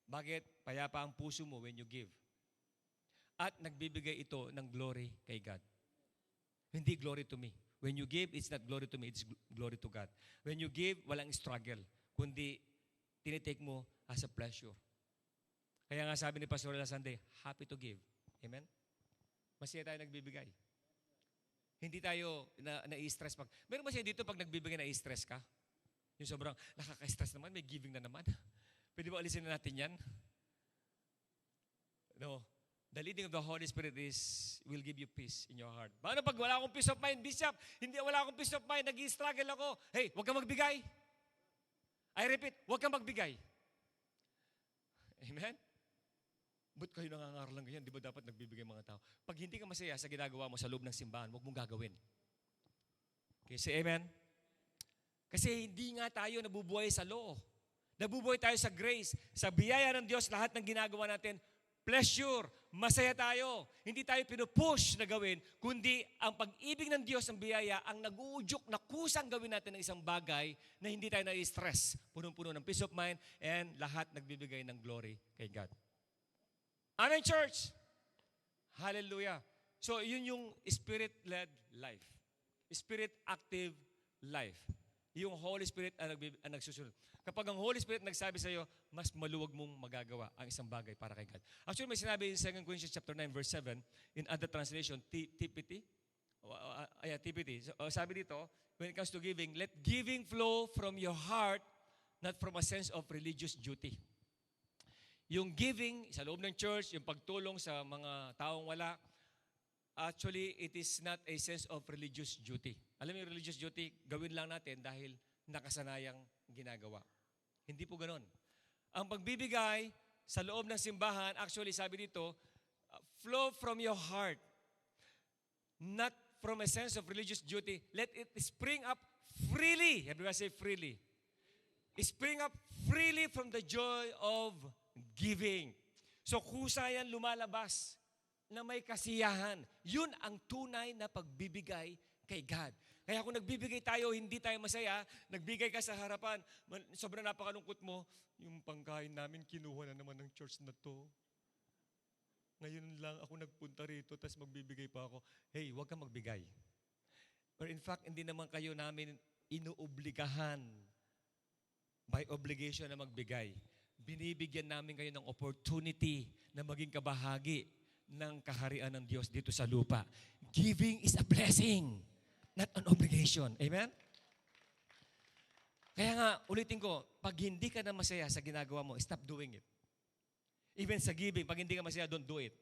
Bakit? Payapa ang puso mo when you give. At nagbibigay ito ng glory kay God. Hindi glory to me. When you give, it's not glory to me, it's glory to God. When you give, walang struggle, kundi tinitake mo as a pleasure. Kaya nga sabi ni Pastor last Sunday, happy to give. Amen? Masaya tayo nagbibigay. Hindi tayo na-i-stress. Meron ba siya dito pag nagbibigay na-i-stress ka? Yung sobrang nakaka-stress naman, may giving na naman. Pwede ba alisin na natin yan? No. The leading of the Holy Spirit will give you peace in your heart. Paano pag wala akong peace of mind, Bishop? Wala akong peace of mind, nag-i-struggle ako. Hey, huwag kang magbigay. I repeat, huwag kang magbigay. Amen? Ba't kayo nangangaral lang ganyan? Di ba dapat nagbibigay mga tao? Pag hindi ka masaya sa ginagawa mo sa loob ng simbahan, huwag mong gagawin. Okay, say amen? Kasi hindi nga tayo nabubuhay sa law. Nabubuhay tayo sa grace. Sa biyaya ng Diyos, lahat ng ginagawa natin, pleasure, masaya tayo. Hindi tayo pinupush na gawin, kundi ang pag-ibig ng Diyos, ang biyaya, ang nag-uudyok na kusang gawin natin ng isang bagay na hindi tayo na-stress. Punong-puno ng peace of mind, and lahat nagbibigay ng glory kay God. Amen, church? Hallelujah. So, yun yung spirit-led life. Spirit-active life. Yung Holy Spirit ang nagsusunod. Kapag ang Holy Spirit nagsabi sa iyo, mas maluwag mong magagawa ang isang bagay para kay God. Actually, may sinabi in 2 Corinthians chapter 9, verse 7, in other translation, TPT. TPT. So, sabi dito, when it comes to giving, let giving flow from your heart, not from a sense of religious duty. Yung giving sa loob ng church, yung pagtulong sa mga taong wala, actually, it is not a sense of religious duty. Alam mo yung religious duty, gawin lang natin dahil nakasanayang ginagawa. Hindi po ganon. Ang pagbibigay sa loob ng simbahan, actually sabi dito, flow from your heart. Not from a sense of religious duty. Let it spring up freely. Everyone say freely. Spring up freely from the joy of giving. So kusa yan lumalabas na may kasiyahan. Yun ang tunay na pagbibigay kay God. Kaya kung nagbibigay tayo, hindi tayo masaya, nagbigay ka sa harapan, sobrang napakalungkot mo, yung pangkain namin, kinuha na naman ng church na to. Ngayon lang ako nagpunta rito, tapos magbibigay pa ako. Hey, huwag kang magbigay. Or in fact, hindi naman kayo namin inuobligahan by obligation na magbigay. Binibigyan namin kayo ng opportunity na maging kabahagi ng kaharian ng Diyos dito sa lupa. Giving is a blessing, not an obligation. Amen? Kaya nga, ulitin ko, pag hindi ka na masaya sa ginagawa mo, stop doing it. Even sa giving, pag hindi ka masaya, don't do it.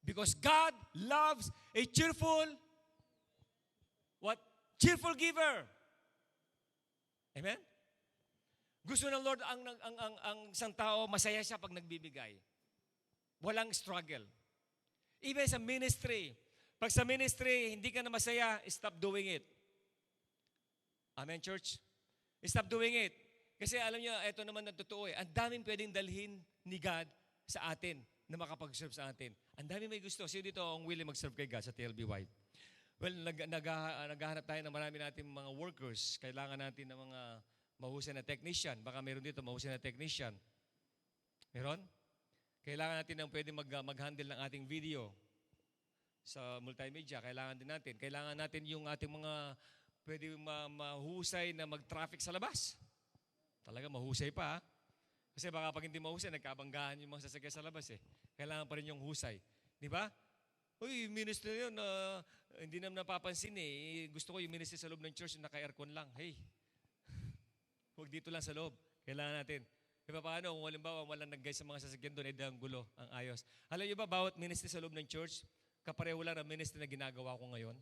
Because God loves a cheerful, cheerful giver. Amen? Gusto ng Lord ang isang tao, masaya siya pag nagbibigay. Walang struggle. Even sa ministry, pag sa ministry, hindi ka na masaya, stop doing it. Amen, church? Stop doing it. Kasi alam niyo, ito naman ang totoo eh. Ang daming pwedeng dalhin ni God sa atin na makapag-serve sa atin. Ang dami may gusto. Sino dito ang willing mag-serve kay God sa TLB White? Well, naghahanap tayo ng marami nating mga workers. Kailangan natin ng mga mahusay na technician. Baka meron dito mahusay na technician. Meron? Kailangan natin ng pwede mag-handle ng ating video sa multimedia. Kailangan din natin. Kailangan natin yung ating mga pwede mahusay na mag-traffic sa labas. Talaga mahusay pa. Kasi baka pag hindi mahusay, nagkabanggahan yung mga sasakyan sa labas eh. Kailangan pa rin yung husay. Di ba? Uy, minister yun, hindi naman napapansin eh. Gusto ko yung minister sa loob ng church na naka-aircon lang. Hey, huwag dito lang sa loob. Kailangan natin. E paano kung halimbawa walang nag-guide sa mga sasakyan doon, eh ang gulo, ang ayos. Alam niyo ba, bawat minister sa loob ng church, kapareho lang ang ministry na ginagawa ko ngayon.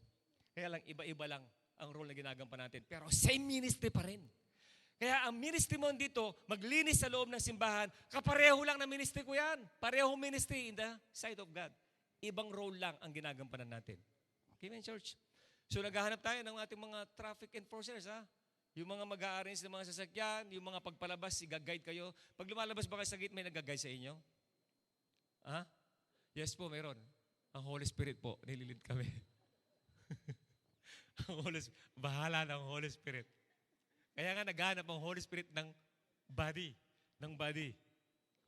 Kaya lang, iba-iba lang ang role na ginagawa natin. Pero same ministry pa rin. Kaya ang ministry mo dito, maglinis sa loob ng simbahan, kapareho lang na ministry ko yan. Parehong ministry in the sight of God. Ibang role lang ang ginagampanan natin. Amen, church? So naghahanap tayo ng ating mga traffic enforcers, ha? Yung mga mag-a-arrange ng mga sasakyan, yung mga pagpalabas, i-guide kayo. Pag lumalabas ba kayo sa gate, may nag-guide sa inyo? Ha? Yes po, meron. Ang Holy Spirit po, nililid kami. Bahala ng Holy Spirit. Kaya nga naghahanap ang Holy Spirit ng body,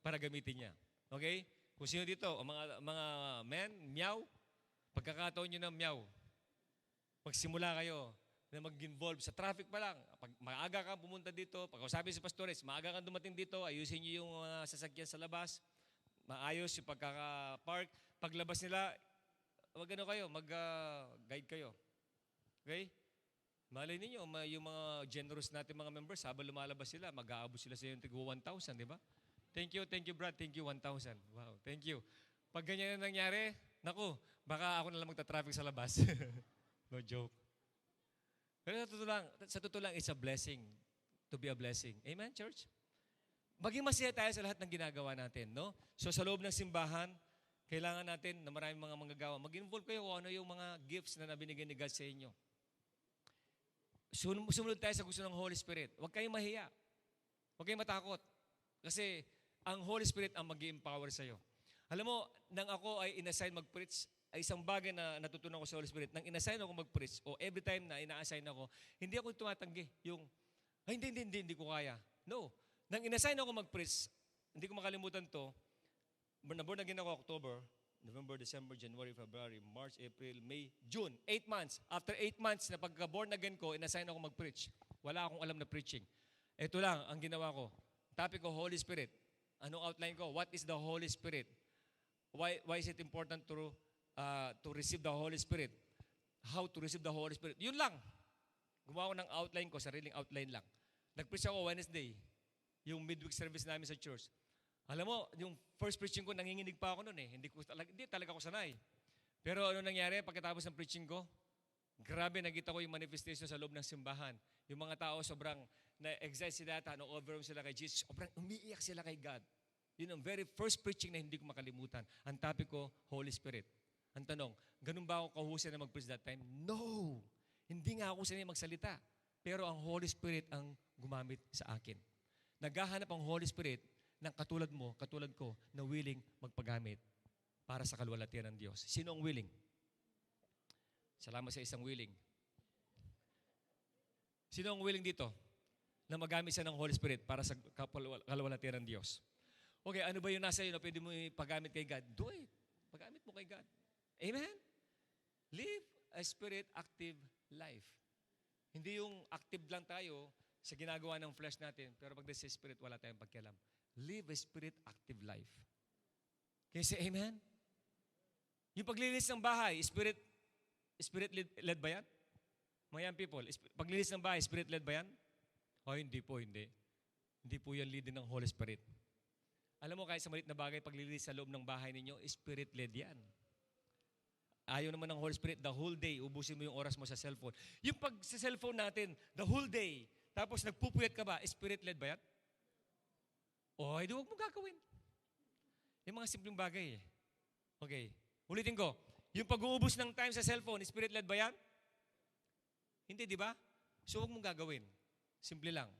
para gamitin niya. Okay? Kung sino dito, ang mga men, meow, pagkakataon nyo ng meow, magsimula kayo na mag-involve sa traffic pa lang. Pag maaga kang pumunta dito, pag sabi si Pastores, maaga kang dumating dito, ayusin nyo yung sasakyan sa labas, maayos yung pagkaka-park. Paglabas nila, mag-guide kayo. Okay? Malay ninyo, yung mga generous natin mga members, habang lumalabas sila, mag-aabot sila sa yung tigwa 1,000, di ba? Thank you, Brad. Thank you, 1,000. Wow, thank you. Pag ganyan na nangyari, naku, baka ako na lang magta-traffic sa labas. No joke. Pero sa totoo lang, it's a blessing to be a blessing. Amen, church? Maging masaya tayo sa lahat ng ginagawa natin, no? So sa loob ng simbahan, kailangan natin na maraming mga manggagawa. Mag-involve kayo kung ano yung mga gifts na nabinigay ni God sa inyo. Sumunod tayo sa gusto ng Holy Spirit. Huwag kayong mahiya. Huwag kayong matakot. Kasi ang Holy Spirit ang mag-i-empower sa'yo. Alam mo, nang ako ay inassign mag-preach, ay isang bagay na natutunan ko sa Holy Spirit. Nang inassign ako mag-preach, o every time na ina-assign ako, hindi ako tumatanggi. Yung, hindi ko kaya. No. Nang inassign ako mag-preach, hindi ko makalimutan to, naborn again ako October, November, December, January, February, March, April, May, June. 8 months. After 8 months na pagka-born again ko, inassign ako mag-preach. Wala akong alam na preaching. Ito lang ang ginawa ko. Topic ko, Holy Spirit. Anong outline ko? What is the Holy Spirit? Why is it important to receive the Holy Spirit? How to receive the Holy Spirit? Yun lang. Gumawa ko ng outline ko, sariling outline lang. Nag-preach ako Wednesday, yung midweek service namin sa church. Alam mo, yung first preaching ko, nanginginig pa ako noon eh. Hindi talaga ako sanay. Pero ano nangyari pagkatapos ng preaching ko? Grabe, nakita ko yung manifestation sa loob ng simbahan. Yung mga tao sobrang na-excite sila, na-overwhelm sila kay Jesus. Sobrang umiiyak sila kay God. Yun ang very first preaching na hindi ko makalimutan. Ang topic ko, Holy Spirit. Ang tanong, ganun ba ako kahusay na mag-preach that time? No! Hindi nga ako sanay magsalita. Pero ang Holy Spirit ang gumamit sa akin. Naghahanap ang Holy Spirit ng katulad mo, katulad ko, na willing magpagamit para sa kaluwalhatian ng Diyos. Sino ang willing? Salamat sa isang willing. Sino ang willing dito na magamit siya ng Holy Spirit para sa kaluwalhatian ng Diyos? Okay, ano ba yung nasa iyo na pwede mo ipagamit kay God? Do it. Pagamit mo kay God. Amen? Live a Spirit-active life. Hindi yung active lang tayo sa ginagawa ng flesh natin, pero pag sa Spirit, wala tayong pagkialam. Live a Spirit-active life. Can you say amen? Yung paglinis ng bahay, Spirit-led ba yan? Mga young people, paglinis ng bahay, Spirit-led ba yan? O hindi po, hindi. Hindi po yan leading ng Holy Spirit. Alam mo, kahit sa maliit na bagay, paglilinis sa loob ng bahay ninyo, Spirit-led yan. Ayaw naman ng Holy Spirit, the whole day, ubusin mo yung oras mo sa cellphone. Yung pag sa cellphone natin, the whole day, tapos nagpupuyat ka ba, Spirit-led ba yan? O, hindi huwag mo gagawin. Yung mga simpleng bagay eh. Okay, ulitin ko. Yung pag-uubos ng time sa cellphone, Spirit-led ba yan? Hindi, di ba? So, huwag mong gagawin. Simple lang.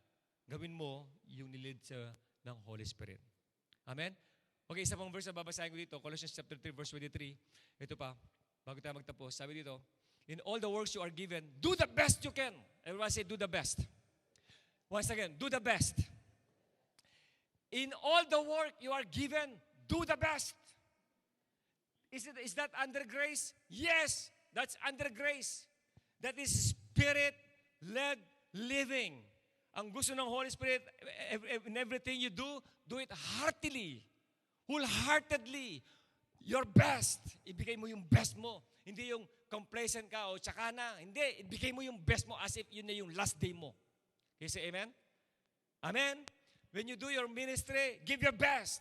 gawin mo yung nilid ng Holy Spirit. Amen? Okay, isa pang verse na babasahin ko dito, Colossians chapter 3, verse 23. Ito pa, bago tayo magtapos. Sabi dito, in all the works you are given, do the best you can. Everyone say, do the best. Once again, do the best. In all the work you are given, do the best. Is that under grace? Yes, that's under grace. That is Spirit-led living. Ang gusto ng Holy Spirit, in everything you do it heartily, wholeheartedly, your best. Ibigay mo yung best mo. Hindi yung complacent ka o tsaka na. Hindi, ibigay mo yung best mo as if yun na yung last day mo. Can you say amen? Amen? When you do your ministry, give your best.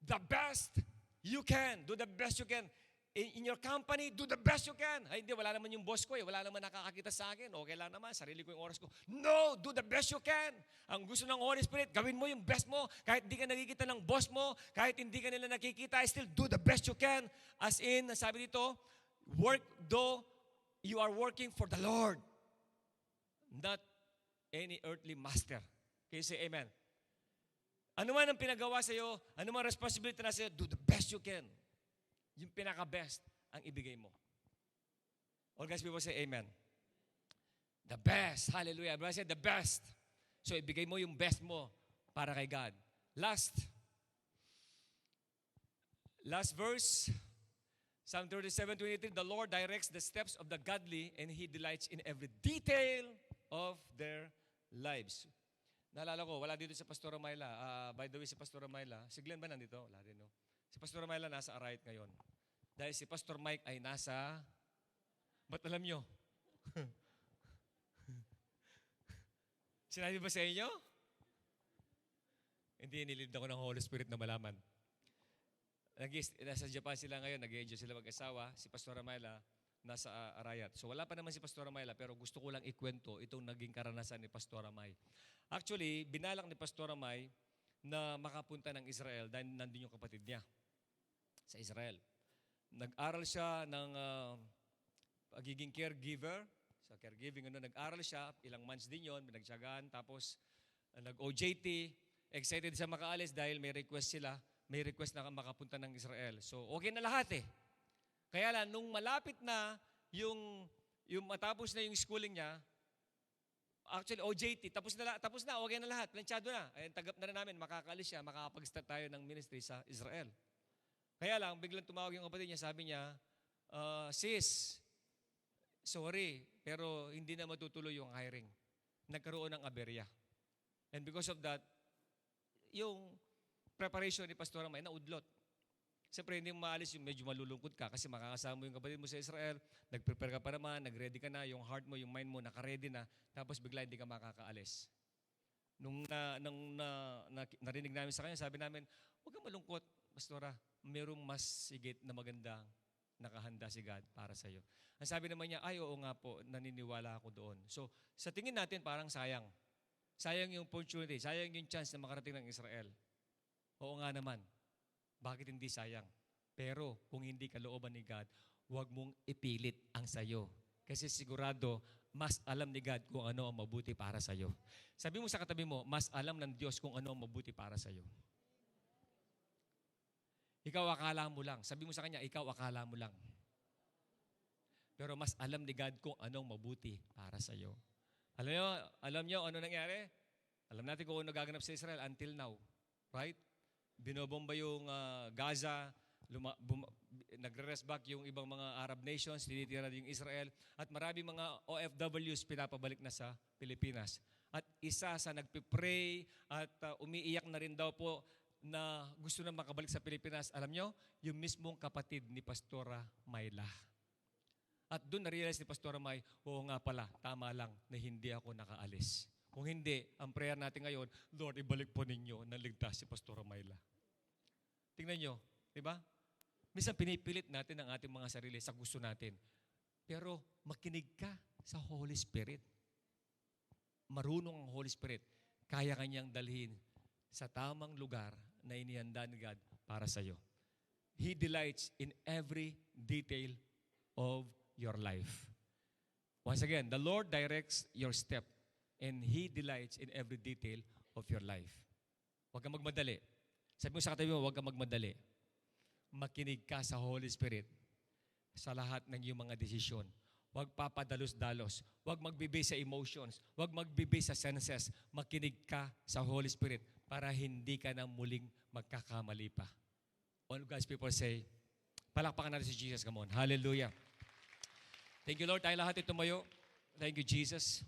The best you can. Do the best you can. In your company, do the best you can. Ay, hindi, wala naman yung boss ko eh. Wala naman nakakakita sa akin. Okay lang naman, sarili ko yung oras ko. No, do the best you can. Ang gusto ng Holy Spirit, gawin mo yung best mo. Kahit hindi ka nakikita ng boss mo, kahit hindi ka nila nakikita, still do the best you can. As in, sabi dito, work though you are working for the Lord, not any earthly master. Can you say amen? Ano man ang pinagawa sa iyo, ano man responsibility na sa iyo, do the best you can. Yung pinaka-best ang ibigay mo. All God's people say amen. The best. Hallelujah. Everyone say the best. So ibigay mo yung best mo para kay God. Last verse, Psalm 37:23, the Lord directs the steps of the godly and He delights in every detail of their lives. Naalala ko, wala dito si Pastor Myla. By the way, si Pastor Myla, si Glenn ba nandito? Wala din, no? Si Pastor Myla nasa Arayat ngayon. Dahil si Pastor Mike ay nasa, ba't alam nyo? Sinabi ba sa inyo? Hindi, nilid ako ng Holy Spirit na malaman. Nasa Japan sila ngayon, nag-enjoy sila mag-asawa. Si Pastor Myla nasa Arayat. So wala pa naman si Pastor Myla, pero gusto ko lang ikwento itong naging karanasan ni Pastor May. Actually, binalak ni Pastor May na makapunta ng Israel dahil nandun yung kapatid niya sa Israel. Nag-aral siya ng pagiging caregiver. Sa caregiving, nag-aral siya. Ilang months din yon, pinagtyagaan. Tapos, nag-OJT. Excited siya makaalis dahil may request sila. May request na makapunta ng Israel. So, okay na lahat eh. Kaya lang, nung malapit na yung matapos na yung schooling niya, actually, OJT, tapos na, okay na lahat. Planchado na. Ayun, tagap na namin, makakaalis siya, makakapag-start tayo ng ministry sa Israel. Kaya lang, biglang tumawag yung kapatid niya, sabi niya, sis, sorry, pero hindi na matutuloy yung hiring. Nagkaroon ng aberya. And because of that, yung preparation ni Pastor May naudlot. Siyempre, hindi mo maalis yung medyo malulungkot ka kasi makakasama mo yung kapatid mo sa Israel, nag-prepare ka pa naman, nag-ready ka na, yung heart mo, yung mind mo, naka-ready na, tapos bigla hindi ka makakaalis. Nung narinig namin sa kanya, sabi namin, huwag kang malungkot, Pastora, merong mas sigit na magandang nakahanda si God para sa iyo. Ang sabi naman niya, ay oo nga po, naniniwala ako doon. So, sa tingin natin parang sayang. Sayang yung opportunity, sayang yung chance na makarating ng Israel. Oo nga naman. Bakit hindi sayang? Pero kung hindi kalooban ni God, huwag mong ipilit ang sayo. Kasi sigurado, mas alam ni God kung ano ang mabuti para sa iyo. Sabi mo sa katabi mo, mas alam ng Diyos kung ano ang mabuti para sa iyo. Ikaw akala mo lang. Sabi mo sa kanya, ikaw akala mo lang. Pero mas alam ni God kung anong mabuti para sa iyo. Alam niyo ano nangyari? Alam natin kung ano gaganap sa Israel until now. Right? Binobomba yung Gaza, nagre-rest back yung ibang mga Arab nations, tinitira yung Israel, at marami mga OFWs pinapabalik na sa Pilipinas. At isa sa nagpipray at umiiyak na rin daw po na gusto na makabalik sa Pilipinas, alam nyo, yung mismong kapatid ni Pastora Myla. At doon na-realize ni Pastora May, oo nga pala, tama lang na hindi ako nakaalis. Kung hindi, ang prayer natin ngayon, Lord, ibalik po ninyo na ligtas si Pastora Myla. Tingnan nyo, di ba? Minsan pinipilit natin ang ating mga sarili sa gusto natin. Pero makinig ka sa Holy Spirit. Marunong ang Holy Spirit. Kaya kanyang dalhin sa tamang lugar na inihanda ni God para sa iyo. He delights in every detail of your life. Once again, the Lord directs your step. and He delights in every detail of your life. Huwag kang magmadali. Sabi mo sa katabi mo, huwag kang magmadali. Makinig ka sa Holy Spirit sa lahat ng iyong mga desisyon. Huwag papadalos-dalos. Huwag magbibase sa emotions. Huwag magbibase sa senses. Makinig ka sa Holy Spirit para hindi ka na muling magkakamali pa. All God's people say, palakpakan natin si Jesus. Come on. Hallelujah. Thank you, Lord. Tayo lahat tumayo. Thank you, Jesus.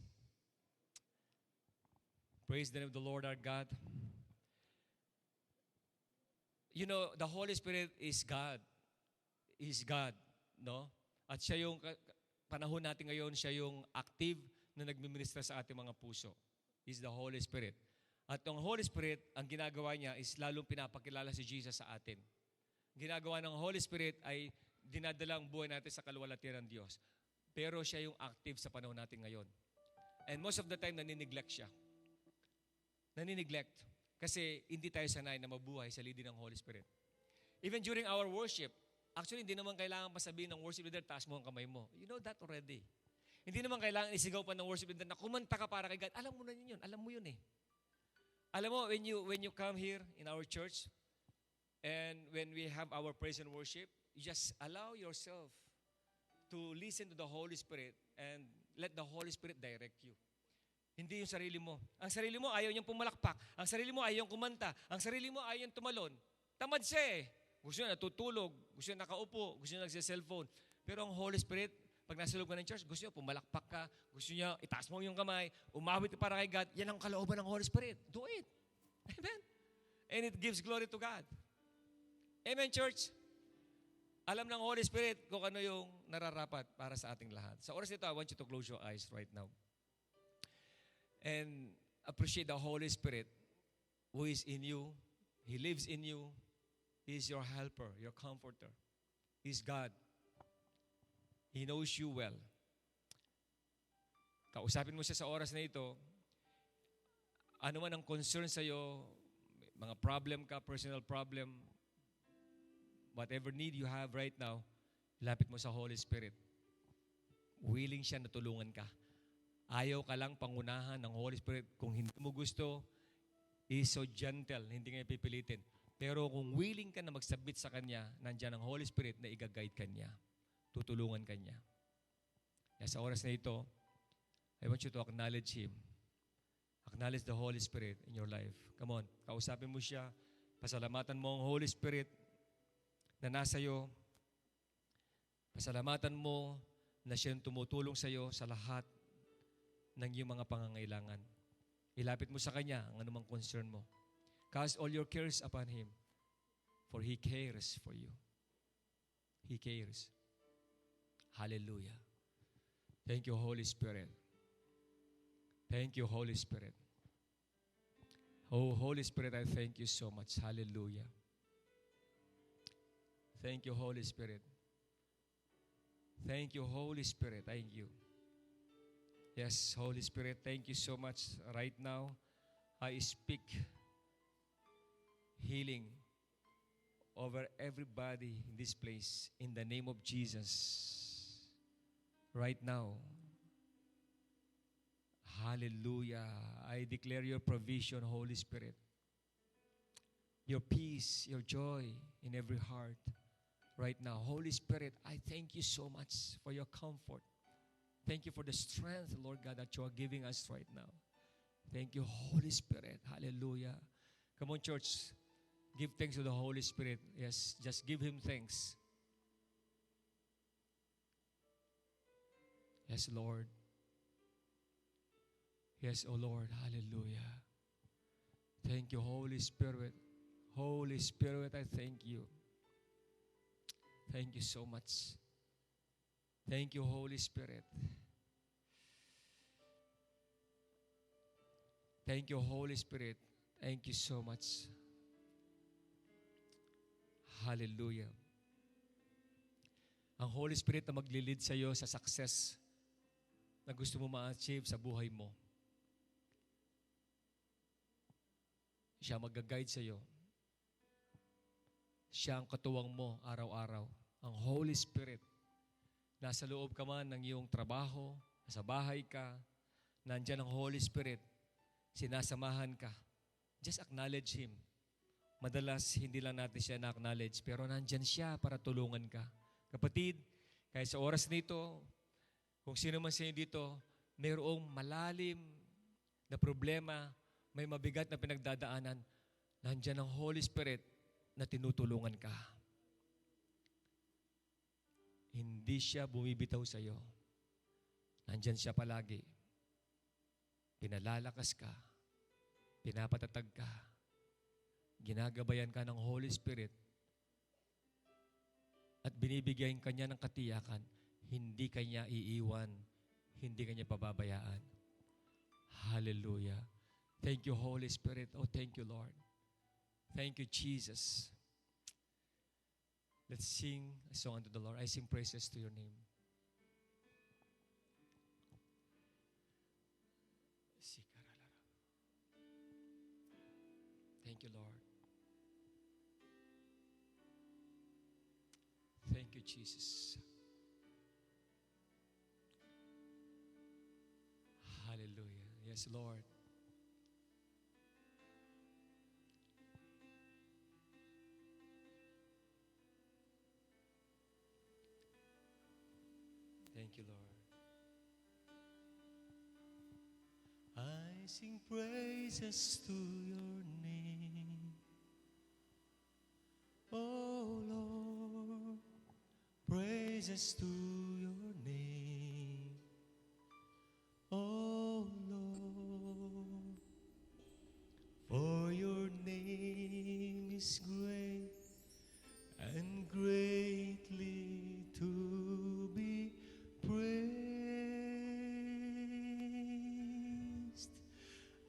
Praise the name of the Lord our God. You know, the Holy Spirit is God. Is God, no? At siya yung, panahon natin ngayon, siya yung active na nagmiministra sa ating mga puso. Is the Holy Spirit. At ang Holy Spirit, ang ginagawa niya is lalong pinapakilala si Jesus sa atin. Ginagawa ng Holy Spirit ay dinadala ang buhay natin sa kaluwalhatian ng Diyos. Pero siya yung active sa panahon natin ngayon. And most of the time, nanineglect siya. Nanineglect. Kasi hindi tayo sanay na mabuhay sa leading ng Holy Spirit. Even during our worship, actually, hindi naman kailangan pasabihin ng worship leader, taas mo ang kamay mo. You know that already. Hindi naman kailangan isigaw pa ng worship leader na kumanta ka para kay God. Alam mo na yun. Alam mo yun eh. Alam mo, when you come here in our church, and when we have our praise and worship, you just allow yourself to listen to the Holy Spirit and let the Holy Spirit direct you. Hindi yung sarili mo. Ang sarili mo, ayaw niyang pumalakpak. Ang sarili mo, ayaw niyang kumanta. Ang sarili mo, ayaw niyang tumalon. Tamad siya eh. Gusto niya natutulog. Gusto niya nakaupo. Gusto niya nagsa-cellphone. Pero ang Holy Spirit, pag nasa loob ka ng church, gusto niya pumalakpak ka. Gusto niya itaas mo yung kamay. Umawit para kay God. Yan ang kalooban ng Holy Spirit. Do it. Amen. And it gives glory to God. Amen, church. Alam ng Holy Spirit kung ano yung nararapat para sa ating lahat. Sa oras nito, I want you to close your eyes right now. And appreciate the Holy Spirit who is in you. He lives in you. He is your helper, your comforter. He is God. He knows you well. Kausapin mo siya sa oras na ito. Ano man ang concern sa'yo, mga problem ka, personal problem, whatever need you have right now, lapit mo sa Holy Spirit. Willing siya na tulungan ka. Ayaw ka lang pangunahan ng Holy Spirit. Kung hindi mo gusto, is so gentle, hindi nga pipilitin. Pero kung willing ka na mag-submit sa Kanya, nandiyan ang Holy Spirit na i-guide ka niya. Tutulungan ka niya. Kaya sa oras na ito, I want you to acknowledge Him. Acknowledge the Holy Spirit in your life. Come on, kausapin mo siya. Pasalamatan mo ang Holy Spirit na nasa iyo. Pasalamatan mo na siya yung tumutulong sa iyo sa lahat ng iyong mga pangangailangan. Ilapit mo sa Kanya ang anumang concern mo. Cast all your cares upon Him, for He cares for you. He cares. Hallelujah. Thank you, Holy Spirit. Thank you, Holy Spirit. Oh, Holy Spirit, I thank you so much. Hallelujah. Thank you, Holy Spirit. Thank you, Holy Spirit. Thank you. Yes, Holy Spirit, thank you so much. Right now, I speak healing over everybody in this place in the name of Jesus. Right now. Hallelujah. I declare your provision, Holy Spirit. Your peace, your joy in every heart right now. Holy Spirit, I thank you so much for your comfort. Thank you for the strength, Lord God, that you are giving us right now. Thank you, Holy Spirit. Hallelujah. Come on, church. Give thanks to the Holy Spirit. Yes, just give Him thanks. Yes, Lord. Yes, oh Lord. Hallelujah. Thank you, Holy Spirit. Holy Spirit, I thank you. Thank you so much. Thank you, Holy Spirit. Thank you, Holy Spirit. Thank you so much. Hallelujah. Ang Holy Spirit na maglilid sa iyo sa success na gusto mo ma-achieve sa buhay mo. Siya mag-guide sa iyo. Siya ang katuwang mo araw-araw. Ang Holy Spirit. Nasa loob ka man ng iyong trabaho, nasa bahay ka, Nandyan ang Holy Spirit. Sinasamahan ka. Just acknowledge Him. Madalas, hindi lang natin siya na-acknowledge, pero nandyan siya para tulungan ka. Kapatid, kahit sa oras nito, kung sino man sa inyo dito, mayroong malalim na problema, may mabigat na pinagdadaanan, nandyan ang Holy Spirit na tinutulungan ka. Hindi siya bumibitaw sa iyo. Nandyan siya palagi. Pinalalakas ka. Pinapatatag ka. Ginagabayan ka ng Holy Spirit. At binibigyan ka niya ng katiyakan. Hindi ka niya iiwan. Hindi ka niya pababayaan. Hallelujah. Thank you, Holy Spirit. Oh, thank you, Lord. Thank you, Jesus. Let's sing a song unto the Lord. I sing praises to your name. Thank you, Lord. Thank you, Jesus. Hallelujah. Yes, Lord. Thank you, Lord. I sing praises to your name, oh Lord. Praises to your name, oh Lord. For your name is great and greatly to be praised.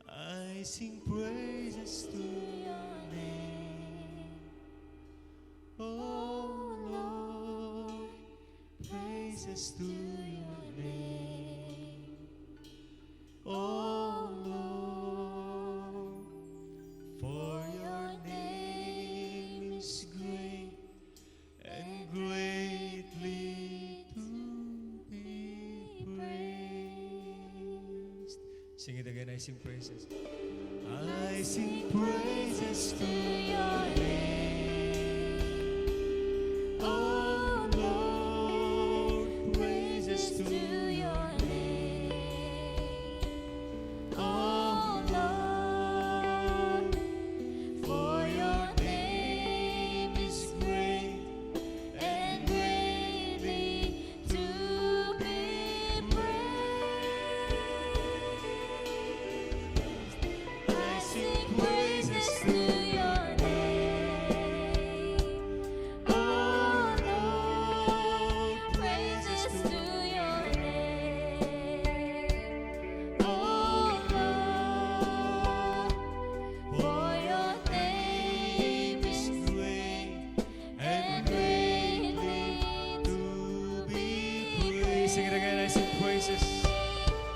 I sing praises to your name, oh Lord. Praises to your name, oh Lord. For your name is great and greatly to be praised. Sing it again. I sing praises. I sing praises to your name, oh Lord. Praises to your name, oh Lord. For your name is great and greatly to be praised. I sing praises to your name, oh Lord. Praises to your name, oh Lord. For your name is great and greatly to be praised. Sing it again. I sing praises.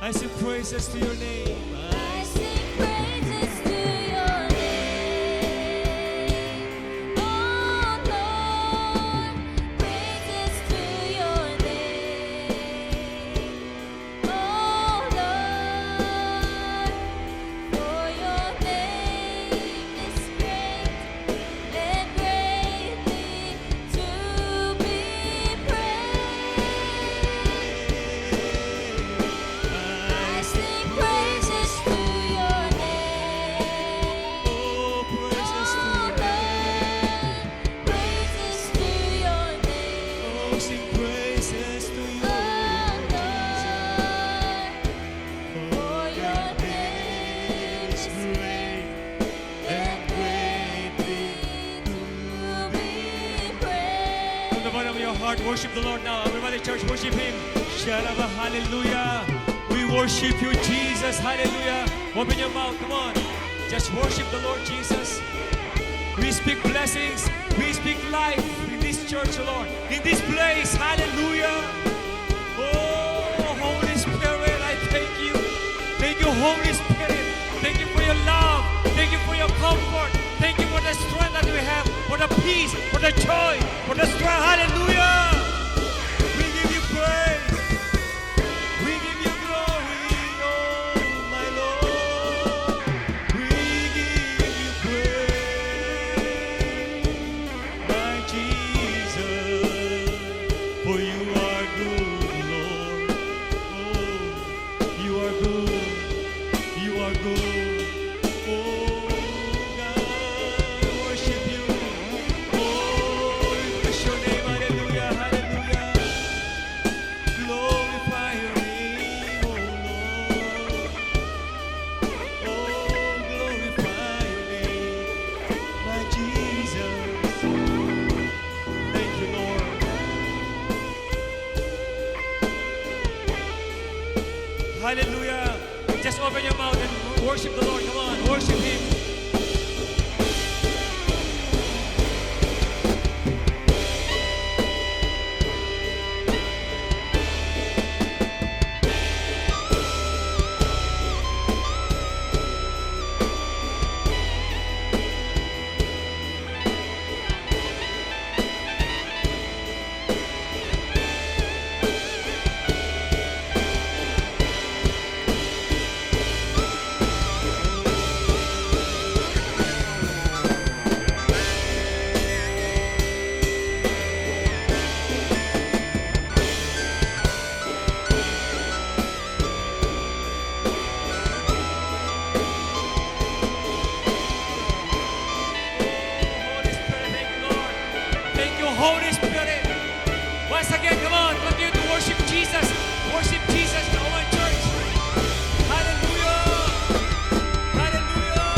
I sing praises to your name. I sing praises to your name, oh Lord. Praises to your name, oh Lord. For your name is great and greatly to be praised. I sing praises to your name, Oh, praises to oh your name. Lord. Praises to your name, Oh, sing praises to your oh name. Lord. For your name is great and greatly to be praised. From the bottom of your heart, worship the Lord now. Everybody, church, worship Him. Shalava, hallelujah. We worship you, Jesus, hallelujah. Open your mouth, come on. Just worship the Lord Jesus. We speak blessings. We speak life in this church, Lord. In this place, hallelujah. Oh, Holy Spirit, I thank you. Thank you, Holy Spirit. Thank you for your love. Thank you for your comfort. Thank you for the strength that we have, for the peace, for the joy, for the strength. Hallelujah. We give you praise. We give you glory. Oh, Hallelujah. Just open your mouth and worship the Lord. Come on, worship Him. Holy Spirit. Once again, come on, continue to worship Jesus. Worship Jesus, come on, church. Hallelujah. Hallelujah.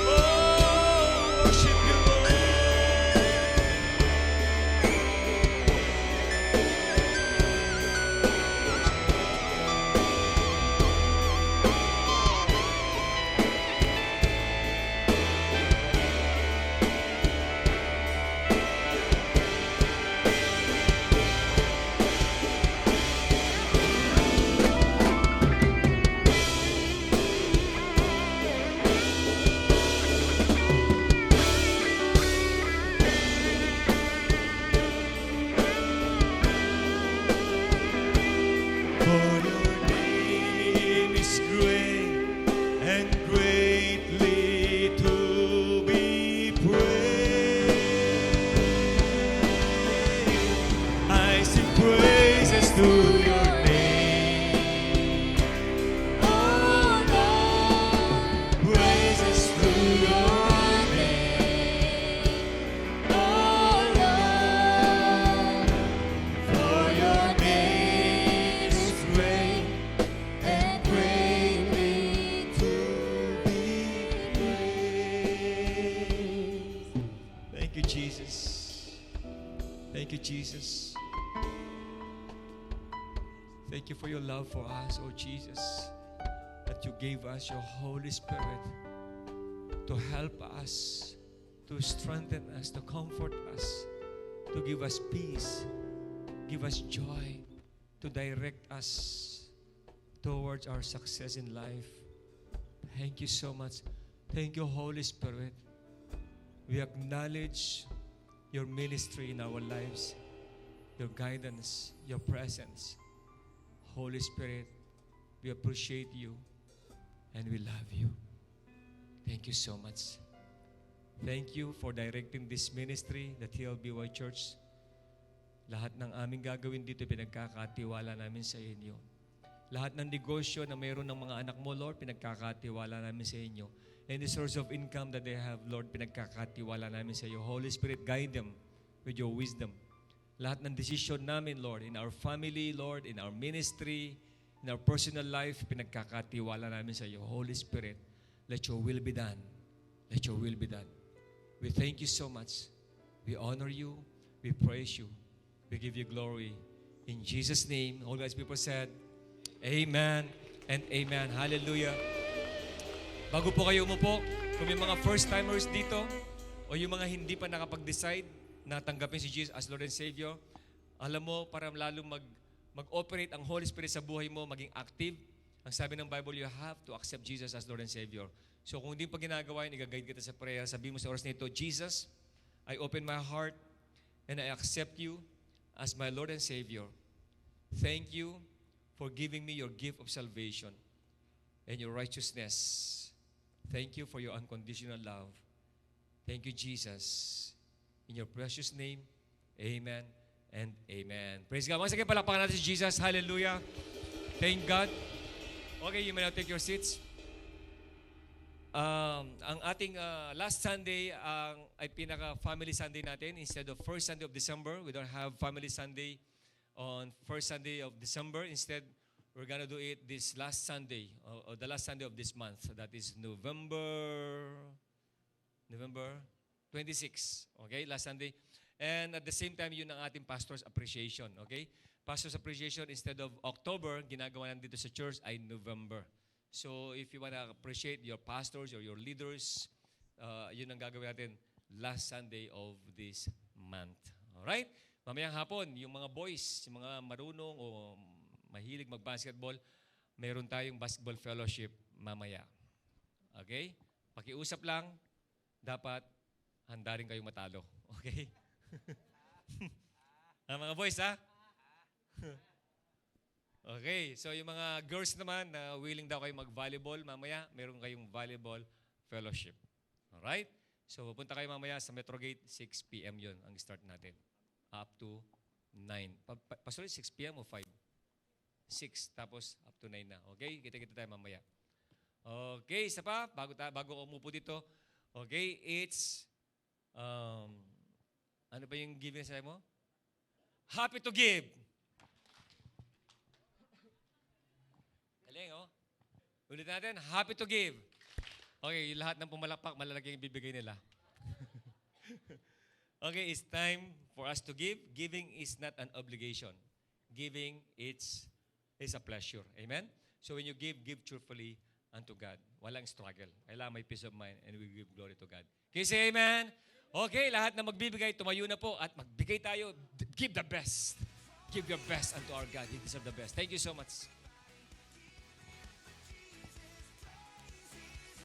Oh, worship you, Lord. For your name is great and greatly to be praised. I sing praises to your name. Oh Lord, Praises to your name. Oh Lord, for your name is great and greatly to be praised. Thank you, Jesus. Thank you, Jesus. Thank you for your love for us, oh Jesus, that you gave us your Holy Spirit to help us, to strengthen us, to comfort us, to give us peace, give us joy, to direct us towards our success in life. Thank you so much. Thank you, Holy Spirit. We acknowledge your ministry in our lives, your guidance, your presence. Holy Spirit, we appreciate you and we love you. Thank you so much. Thank you for directing this ministry, the TLBY Church. Lahat ng aming gagawin dito, pinagkakatiwala namin sa inyo. Lahat ng negosyo na mayroon ng mga anak mo, Lord, pinagkakatiwala namin sa inyo. Any source of income that they have, Lord, pinagkakatiwala namin sa iyo. Holy Spirit, guide them with your wisdom. Lahat ng decision namin, Lord, in our family, Lord, in our ministry, in our personal life, pinagkakatiwala namin sa iyo. Holy Spirit, let your will be done. Let your will be done. We thank you so much. We honor you. We praise you. We give you glory. In Jesus' name, all God's people said, Amen and Amen. Hallelujah. Bago po kayo umupo, kung may mga first-timers dito o yung mga hindi pa nakapag-decide na tanggapin si Jesus as Lord and Savior, alam mo, para lalong mag-operate ang Holy Spirit sa buhay mo, maging active, ang sabi ng Bible, you have to accept Jesus as Lord and Savior. So kung hindi pa ginagawa yun, i-guide kita sa prayer. Sabihin mo sa oras na ito, Jesus, I open my heart and I accept you as my Lord and Savior. Thank you for giving me your gift of salvation and your righteousness. Thank you for your unconditional love. Thank you, Jesus. In your precious name, amen and amen. Praise God. Once again, palakpakan natin si Jesus. Hallelujah. Thank God. Okay, you may now take your seats. Ang ating last Sunday ay pinaka-family Sunday natin. Instead of first Sunday of December, we don't have family Sunday on first Sunday of December. Instead, we're gonna do it this last Sunday, or the last Sunday of this month. So that is November 26. Okay, last Sunday. And at the same time, yun ang ating pastor's appreciation. Okay? Pastor's Appreciation, instead of October, ginagawa natin dito sa church ay November. So if you want to appreciate your pastors or your leaders, yun ang gagawin natin last Sunday of this month. Alright? Mamayang hapon, yung mga boys, yung mga marunong o mahilig mag-basketball, meron tayong basketball fellowship mamaya. Okay? Pakiusap lang, dapat handa rin kayong matalo. Okay? Mga boys, ha? Okay, so yung mga girls naman na willing daw kayo mag-volleyball, mamaya meron kayong volleyball fellowship. Alright? So pupunta kayo mamaya sa Metrogate, 6 p.m. yun ang start natin. Up to 9. Pastor, 6 p.m. o 5? 6, tapos up to 9 na. Okay? Kita-kita tayo mamaya. Okay, isa pa, bago ko umupo dito. Okay, it's, ano ba yung giving sa mo? Happy to give. Galing, oh. Ulit natin, happy to give. Okay, lahat ng pumalakpak, malalaki yung bibigay nila. Okay, it's time for us to give. Giving is not an obligation. Giving, it's a pleasure. Amen? So when you give cheerfully unto God. Walang struggle. Kailangan may peace of mind and we give glory to God. Can you say amen? Okay, lahat na magbibigay, tumayo na po at magbigay tayo. Give the best. Give your best unto our God. He deserves the best. Thank you so much.